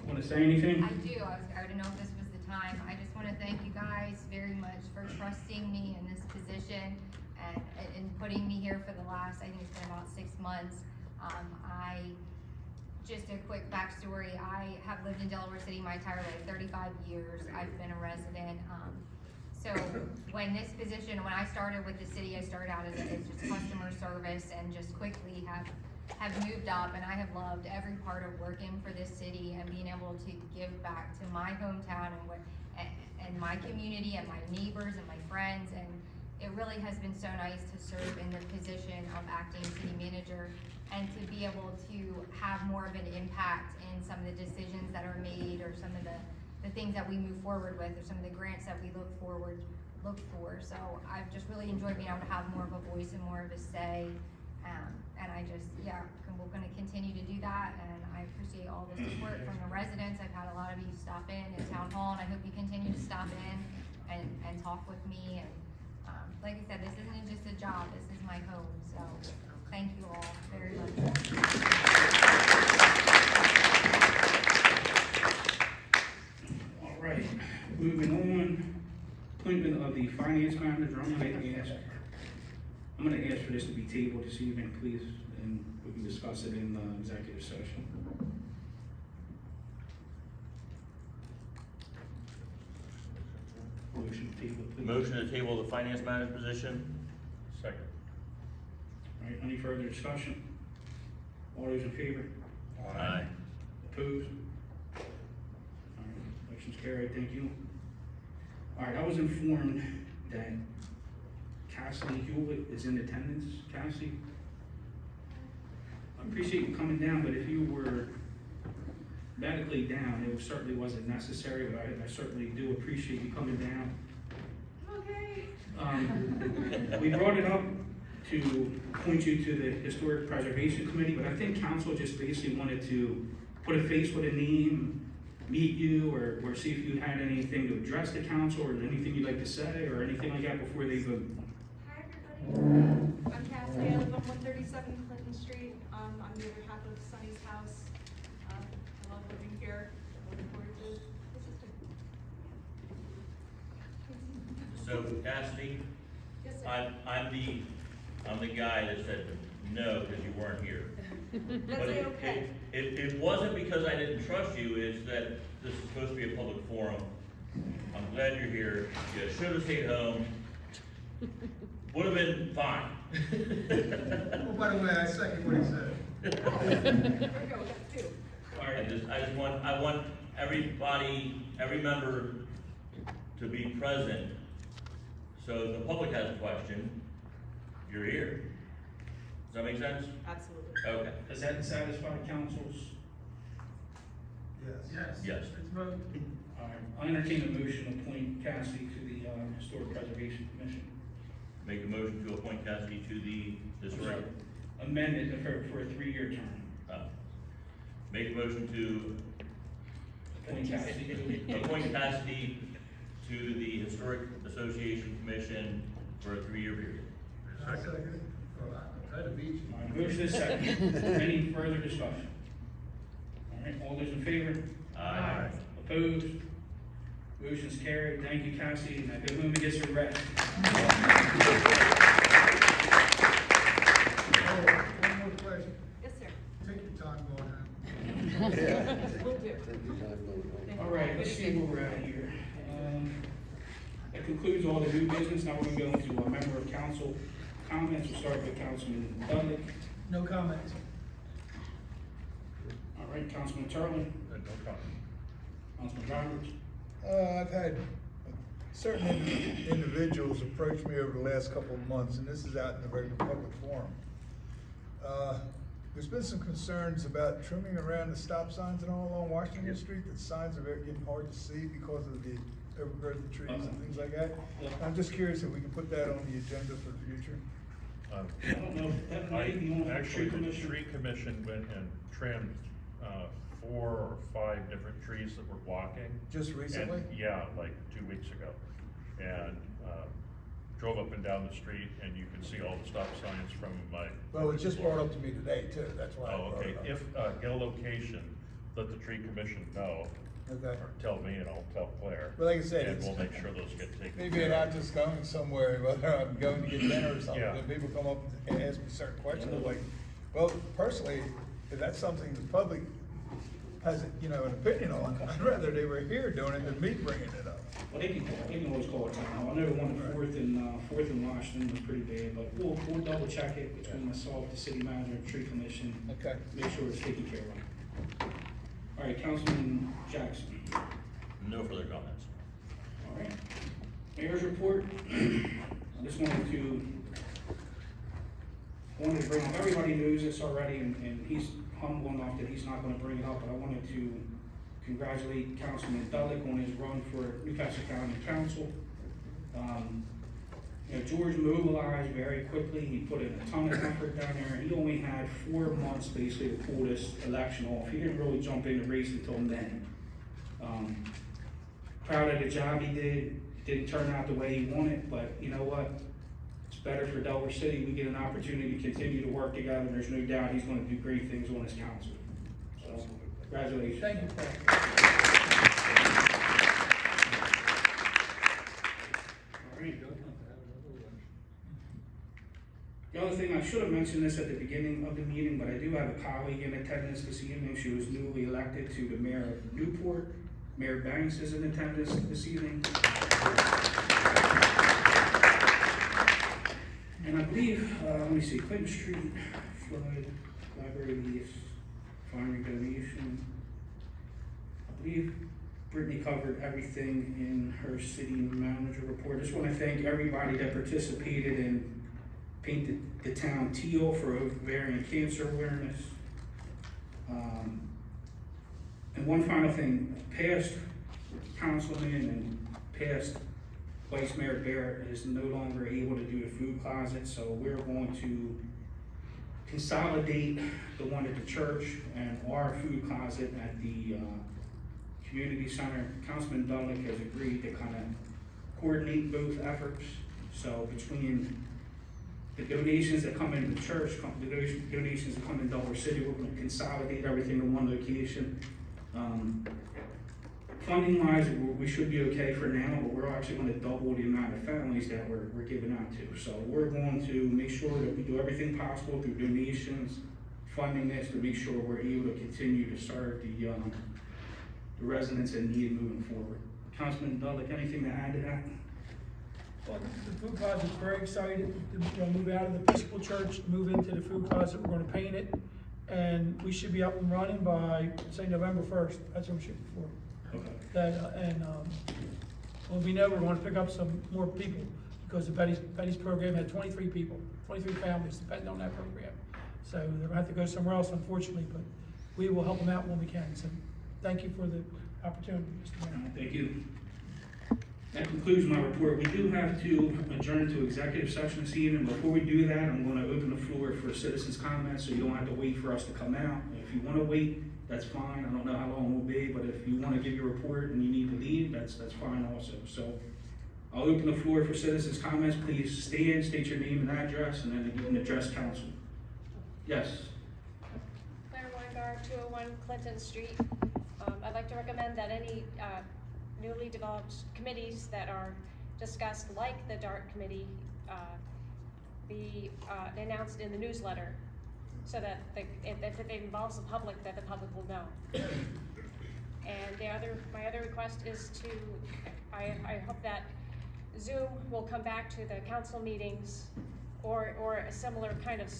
Want to say anything? I do. I don't know if this was the time. I just want to thank you guys very much for trusting me in this position and putting me here for the last, I think it's been about 6 months. Just a quick backstory. I have lived in Delaware City my entire life, 35 years. I've been a resident. So when I started with the city, I started out as just customer service and just quickly have moved up, and I have loved every part of working for this city and being able to give back to my hometown and my community and my neighbors and my friends. And it really has been so nice to serve in the position of acting city manager and to be able to have more of an impact in some of the decisions that are made or some of the things that we move forward with or some of the grants that we look for. So I've just really enjoyed being able to have more of a voice and more of a say. And we're gonna continue to do that, and I appreciate all the support from the residents. I've had a lot of you stop in at Town Hall, and I hope you continue to stop in and talk with me. And like I said, this isn't just a job, this is my home, so thank you all very much. All right, moving on. Appointment of the finance manager. I'm gonna ask for this to be tabled this evening, please, and we can discuss it in executive session. motion to table, please? Motion to table the finance manager position? Second. All right, any further discussion? All those in favor? Aye. Opposed? All right, motion's carried, thank you. All right, I was informed that Cassidy Hewlett is in attendance. Cassie? I appreciate you coming down, but if you were medically down, it certainly wasn't necessary, but I certainly do appreciate you coming down. Okay. We brought it up to point you to the Historic Preservation Committee, but I think council just basically wanted to put a face with a name, meet you, or see if you had anything to address the council, or anything you'd like to say, or anything like that before they vote. Hi, everybody. I'm Cassie. I live on 137 Clinton Street. I'm the other half of Sunny's house. I love living here. Looking forward to assisting. So Cassidy, Yes, sir. I'm the guy that said no because you weren't here. That's But okay. it wasn't because I didn't trust you, it's that this is supposed to be a public forum. I'm glad you're here. You should have stayed home. Would have been fine. Oh, by the way, I second what he said. There we go. That's two. All right, I want everybody, every member to be present. So if the public has a question, you're here. Does that make sense? Absolutely. Okay. does that satisfy council's? Yes. Yes. All right, I entertain a motion to appoint Cassie to the Historic Preservation Commission. Make a motion to appoint Cassidy to the historic. Amended for a 3-year term. Make a motion to Appoint Cassie. appoint Cassidy to the Historic Association Commission for a 3-year period. I second it. Try to beat you. All right, motion is second. Any further discussion? All right, all those in favor? Aye. Opposed? Motion's carried. Thank you, Cassie, and I go home and get some rest. One more question. Yes, sir. Take your time going on. Will do. All right, let's see where we're at here. That concludes all the new business. Now we're gonna go into a member of council comments. We'll start with Councilman Dudley. No comments. All right, Councilman Turley, No comment. Councilman Roberts. I've had certain individuals approach me over the last couple of months, and this is out in the regular public forum. There's been some concerns about trimming around the stop signs and all along Washington Street. The signs are getting hard to see because of the overgrowth of trees and things like that. I'm just curious if we can put that on the agenda for the future. I don't know, if that might be on the Actually, tree the commission. tree commission went and trimmed, 4 or 5 different trees that were blocking. Just recently? And, yeah, like 2 weeks ago. And, drove up and down the street and you can see all the stop signs from my. Well, it was just brought up to me today too, that's why I Oh, brought okay, it up. if, get a location, let the tree commission know, Okay. or tell me and I'll tell Claire. Well, like I said, And it's- we'll make sure those get taken care of. Maybe I'm just going somewhere, whether I'm going to get dinner or something, Yeah. and people come up and ask me certain questions, I'm like, well, personally, if that's something the public has, an opinion on, I'd rather they were here doing it than me bringing it up. Well, they can always call it time. I know the one at Fourth and Washington was pretty bad, but we'll double check it between myself, the city manager, and tree commission. Okay. Make sure it's taken care of. All right, Councilman Jackson. No further comments. All right. Mayor's report. I just wanted to bring up, everybody knows this already, and he's humble enough that he's not gonna bring it up, but I wanted to congratulate Councilman Dudlick on his run for Newcastle County Council. George mobilized very quickly. He put in a ton of effort down there. He only had 4 months basically to pull this election off. He didn't really jump in the race until then. Proud of the job he did. Didn't turn out the way he wanted, but you know what? It's better for Delaware City. We get an opportunity to continue to work together, and there's no doubt he's gonna do great things on his council. So, congratulations. Thank you, Frank. All right. The other thing, I should have mentioned this at the beginning of the meeting, but I do have a colleague in attendance this evening. She was newly elected to the mayor of Newport. Mayor Banks is in attendance this evening. And I believe, let me see, Clinton Street, Floyd, library lease, finery donation. I believe Brittany covered everything in her city manager report. Just want to thank everybody that participated and painted the town teal for ovarian cancer awareness. And one final thing, past councilman and past Vice Mayor Barrett is no longer able to do the food closet, so we're going to consolidate the one at the church and our food closet at the community center. Councilman Dudlick has agreed to kind of coordinate both efforts. So between the donations that come into the church, the donations that come in Delaware City, we're going to consolidate everything in one location. Funding wise, we should be okay for now, but we're actually going to double the amount of families that we're giving out to. So we're going to make sure that we do everything possible through donations, funding this to make sure we're able to continue to serve the residents in need moving forward. Councilman Dudlick, anything to add to that? Well, the food closet's very excited to move out of the Episcopal Church, move into the food closet. We're gonna paint it, and we should be up and running by, say, November 1st. That's what we're shooting for. Okay. Well, we know we're gonna pick up some more people, because the Betty's program had 23 people, 23 families depending on that program. So they're gonna have to go somewhere else, unfortunately, but we will help them out when we can. So thank you for the opportunity, Mr. Mayor. Thank you. That concludes my report. We do have to adjourn to executive session this evening. Before we do that, I'm going to open the floor for citizens' comments, so you don't have to wait for us to come out. If you want to wait, that's fine. I don't know how long it will be, but if you want to give your report and you need to leave, that's fine also. So I'll open the floor for citizens' comments. Please stand, state your name and address, and then you can address council. Yes. Claire Weingart, 201 Clinton Street. I'd like to recommend that any newly developed committees that are discussed, like the DART committee, be announced in the newsletter, so that if it involves the public, that the public will know. And my other request is I hope that Zoom will come back to the council meetings or a similar kind of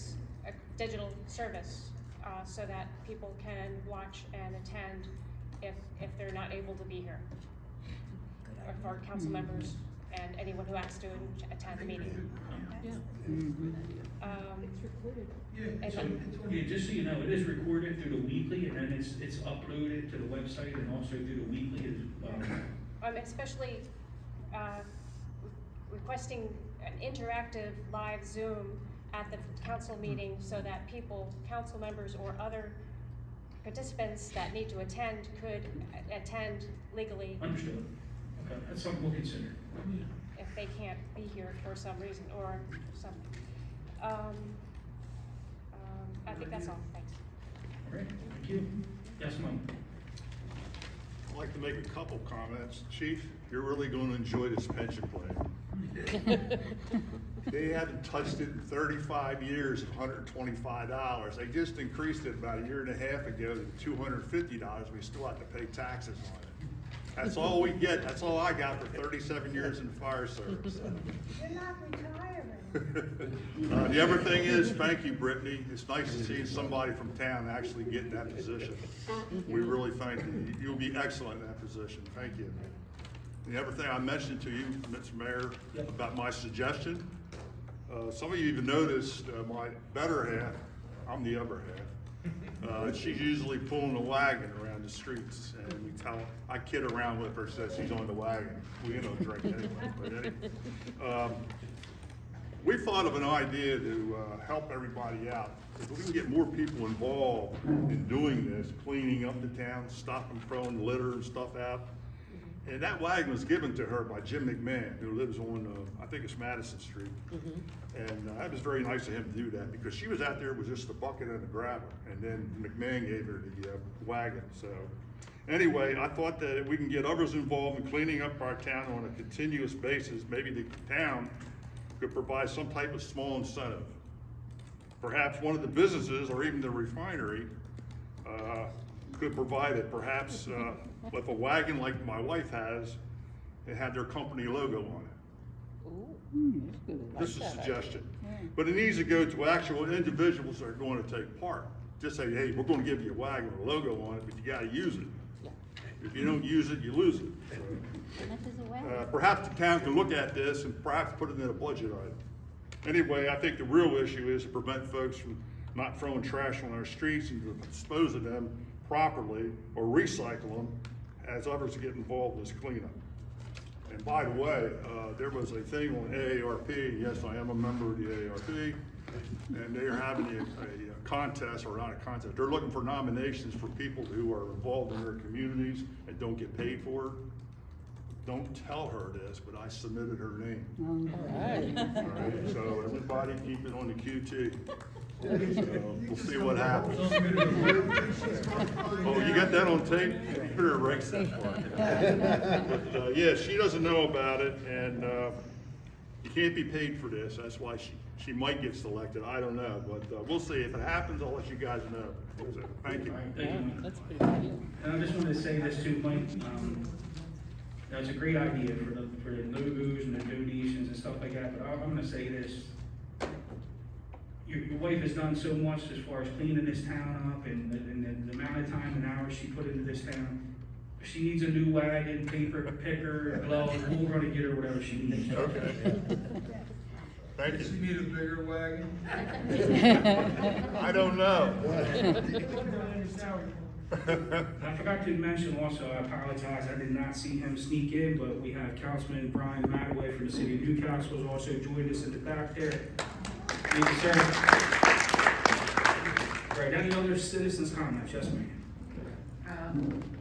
digital service, so that people can watch and attend if they're not able to be here, or for council members and anyone who has to attend the meeting. It's recorded. Yeah, just so you know, it is recorded through the weekly, and then it's uploaded to the website and also through the weekly as well. I'm especially requesting an interactive live Zoom at the council meeting, so that council members or other participants that need to attend could attend legally. Understood. Okay, that's something we'll consider. If they can't be here for some reason or something. I think that's all, thanks. All right, thank you. Yes, Mike. I'd like to make a couple comments. Chief, you're really going to enjoy this pension plan. They haven't touched it in 35 years at $125. They just increased it about a year and a half ago to $250. We still have to pay taxes on it. That's all we get. That's all I got for 37 years in the fire service. You're not retiring. The other thing is, thank you, Brittany. It's nice to see somebody from town actually get in that position. We really thank you. You'll be excellent in that position. Thank you. The other thing I mentioned to you, Mr. Mayor, about my suggestion, some of you even noticed my better half, I'm the other half, she's usually pulling the wagon around the streets, and I kid around with her, says she's on the wagon. We don't drink anyway, but anyway. We thought of an idea to help everybody out. If we can get more people involved in doing this, cleaning up the town, stopping throwing litter and stuff out. And that wagon was given to her by Jim McMahon, who lives on, I think it's Madison Street. And that was very nice of him to do that, because she was out there with just a bucket and a grabber, and then McMahon gave her the wagon. So anyway, I thought that if we can get others involved in cleaning up our town on a continuous basis, maybe the town could provide some type of small incentive. Perhaps one of the businesses or even the refinery could provide it, perhaps with a wagon like my wife has, and have their company logo on it. I Just a like that suggestion. idea. But it needs to go to actual individuals that are going to take part. Just say, hey, we're going to give you a wagon with a logo on it, but you got to use it. If you don't use it, you lose it. Perhaps the town can look at this and perhaps put it in a budget item. Anyway, I think the real issue is to prevent folks from not throwing trash on our streets and to dispose of them properly or recycle them as others get involved in this cleanup. And by the way, there was a thing on AARP, yes, I am a member of the AARP, and they are having a contest, or not a contest, they're looking for nominations for people who are involved in their communities and don't get paid for it. Don't tell her this, but I submitted her name. All right. All right, so everybody keep it on the QT. So we'll see what happens. Oh, you got that on tape? Better erase that part. But, yeah, she doesn't know about it, and you can't be paid for this. That's why she might get selected. I don't know, but we'll see. If it happens, I'll let you guys know. So, thank you. Yeah, that's a pretty good idea. And I just wanted to say this too, Mike, that's a great idea for the logos and the donations and stuff like that, but I'm gonna say this. Your wife has done so much as far as cleaning this town up and the amount of time and hours she put into this town. If she needs a new wagon, paper picker, gloves, we're gonna get her whatever she needs. Okay. Thank you. need a bigger wagon? I don't know. I forgot to mention also, I apologize, I did not see him sneak in, but we have Councilman Brian Mataway from the city of Newcastle who's also joined us in the back there. Thank you, sir. All right, any other citizens' comments? Yes, ma'am.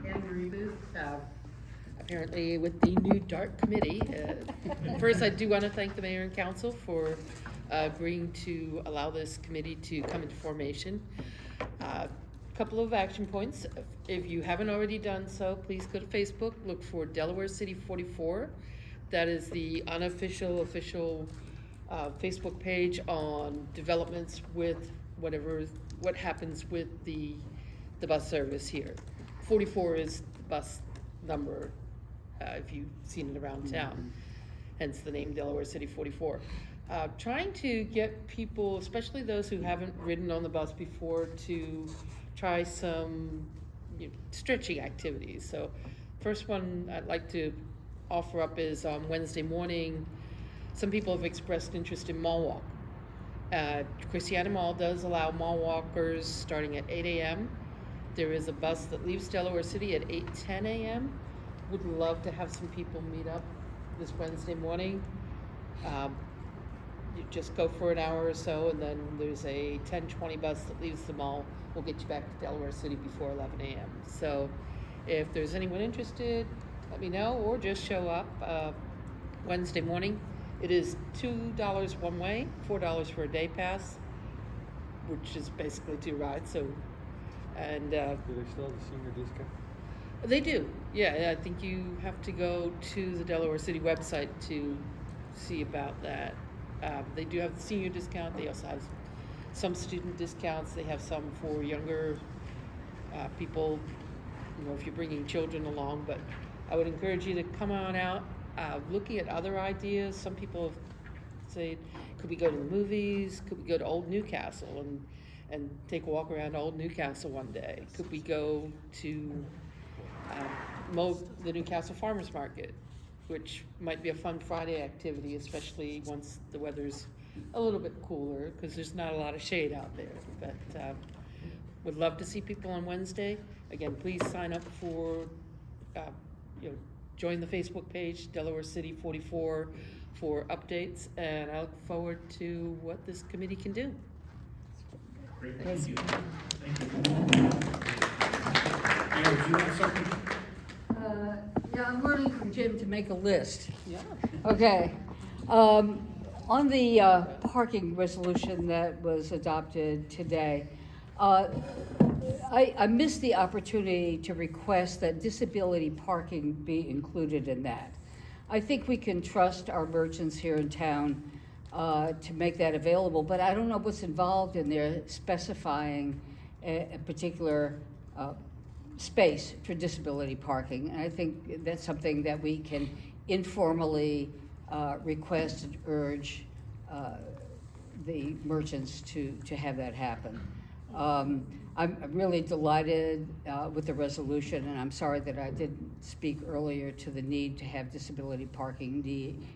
Anne Marie Booth, apparently with the new DART committee. First, I do want to thank the mayor and council for agreeing to allow this committee to come into formation. Couple of action points. If you haven't already done so, please go to Facebook, look for Delaware City 44. That is the unofficial, official Facebook page on developments with what happens with the bus service here. 44 is the bus number, if you've seen it around town, hence the name Delaware City 44. Trying to get people, especially those who haven't ridden on the bus before, to try some stretching activities. So first one I'd like to offer up is on Wednesday morning. Some people have expressed interest in mall walk. Christiana Mall does allow mall walkers starting at 8 a.m. There is a bus that leaves Delaware City at 8:10 a.m. Would love to have some people meet up this Wednesday morning. You just go for an hour or so, and then there's a 10:20 bus that leaves the mall. We'll get you back to Delaware City before 11 a.m. So if there's anyone interested, let me know, or just show up Wednesday morning. It is $2 one way, $4 for a day pass, which is basically 2 rides. So, and Do they still have the senior discount? they do, yeah. I think you have to go to the Delaware City website to see about that. They do have the senior discount. They also have some student discounts. They have some for younger people, if you're bringing children along. But I would encourage you to come on out. Looking at other ideas, some people have said, could we go to the movies? Could we go to Old Newcastle and take a walk around Old Newcastle one day? Could we go to the Newcastle Farmers Market, which might be a fun Friday activity, especially once the weather's a little bit cooler, because there's not a lot of shade out there. But would love to see people on Wednesday. Again, please sign up for, join the Facebook page, Delaware City 44, for updates, and I look forward to what this committee can do. Great, thank you. Thank you. Mayor, do you have something? Yeah, I'm learning from Jim to make a list. Yeah. Okay. On the parking resolution that was adopted today, I missed the opportunity to request that disability parking be included in that. I think we can trust our merchants here in town to make that available, but I don't know what's involved in there specifying a particular space for disability parking. And I think that's something that we can informally request and urge the merchants to have that happen. I'm really delighted with the resolution, and I'm sorry that I didn't speak earlier to the need to have disability parking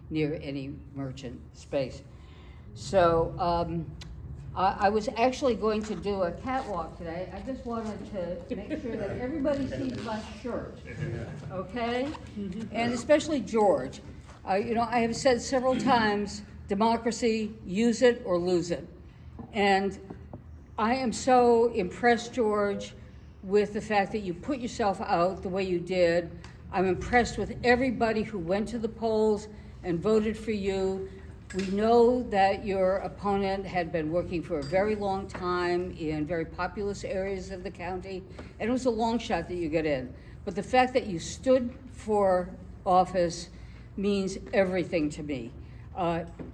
near any merchant space. So I was actually going to do a catwalk today. I just wanted to make sure that everybody sees my shirt, okay? And especially George. You know, I have said several times, democracy, use it or lose it. And I am so impressed, George, with the fact that you put yourself out the way you did. I'm impressed with everybody who went to the polls and voted for you. We know that your opponent had been working for a very long time in very populous areas of the county, and it was a long shot that you get in. But the fact that you stood for office means everything to me.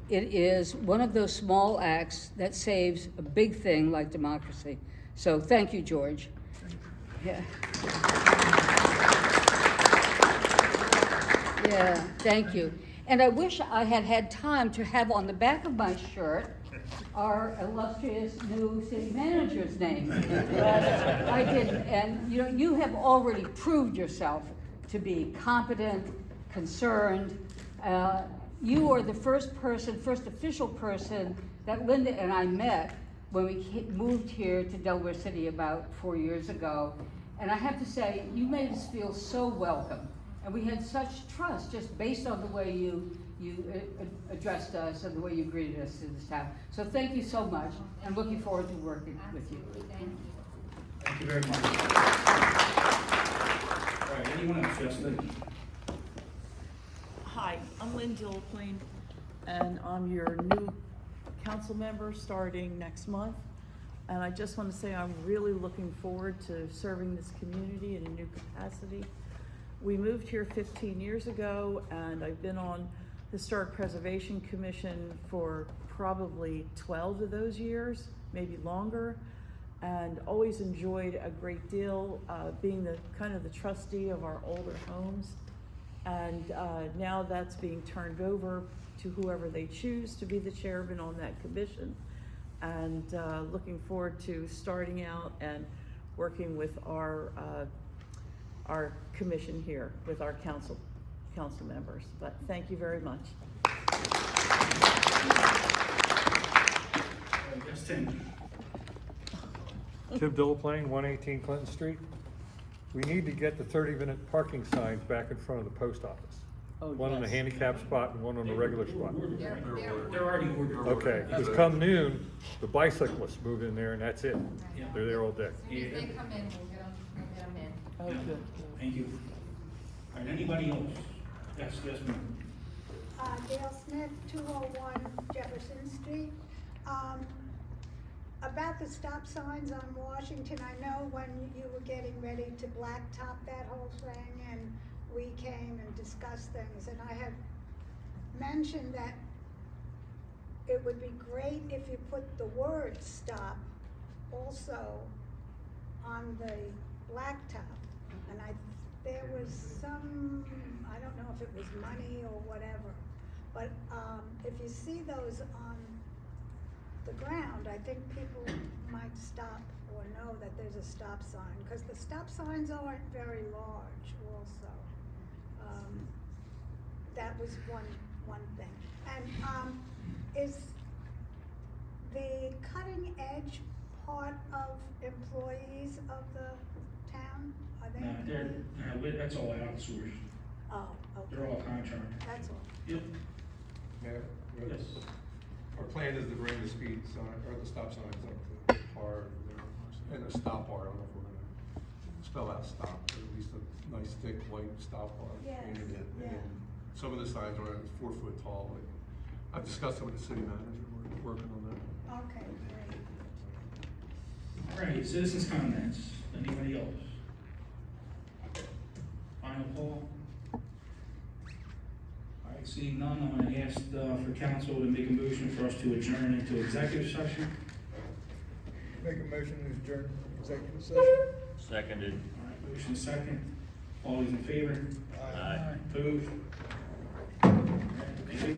It is one of those small acts that saves a big thing like democracy. So thank you, George. Yeah. Yeah, thank you. And I wish I had had time to have on the back of my shirt our illustrious new city manager's name. But I didn't. And you know, you have already proved yourself to be competent, concerned. You are the first official person that Linda and I met when we moved here to Delaware City about 4 years ago. And I have to say, you made us feel so welcome. And we had such trust just based on the way you addressed us and the way you greeted us in this town. So thank you so much. I'm looking forward to working with you. Thank you very much. All right, anyone else? Yes, Lynn. Hi, I'm Lynn Delaplane, and I'm your new council member starting next month. And I just want to say I'm really looking forward to serving this community in a new capacity. We moved here 15 years ago, and I've been on the Historic Preservation Commission for probably 12 of those years, maybe longer, and always enjoyed a great deal being the kind of the trustee of our older homes. And now that's being turned over to whoever they choose to be the chairman on that commission. And looking forward to starting out and working with our commission here, with our council members. But thank you very much. Yes, Tim. Tim Delaplane, 118 Clinton Street. We need to get the 30-minute parking signs back in front of the post office. Oh, one on the handicap spot and one on the regular spot. They're already ordered. Okay, because come noon, the bicyclists move in there and that's it. Yeah. They're there all day. As soon as they come in, we'll get them in. Oh, good. Thank you. All right, anybody else? Yes, ma'am. Dale Smith, 201 Jefferson Street. About the stop signs on Washington, I know when you were getting ready to blacktop that whole thing, and we came and discussed things, and I had mentioned that it would be great if you put the word stop also on the blacktop. And there was some, I don't know if it was money or whatever, but if you see those on the ground, I think people might stop or know that there's a stop sign, because the stop signs aren't very large also. That was one thing. And is the cutting edge part of employees of the town? Are they? No, that's all outsourced. Oh, okay. They're all contracted. That's all. Yep. Mayor, Yes. our plan is to bring the speed sign, or the stop signs up to par, and a stop bar. I don't know if we're gonna spell out stop, but at least a nice thick white stop bar. Yes, painted in. yeah. And some of the signs are 4 foot tall. I've discussed it with the city manager, we're working on that. Okay, great. All right, citizens' comments. Anybody else? Final call? All right, seeing none, I'm gonna ask for council to make a motion for us to adjourn into executive session. Make a motion to adjourn executive session. Seconded. All right, motion second. All those in favor? Aye. Opposed?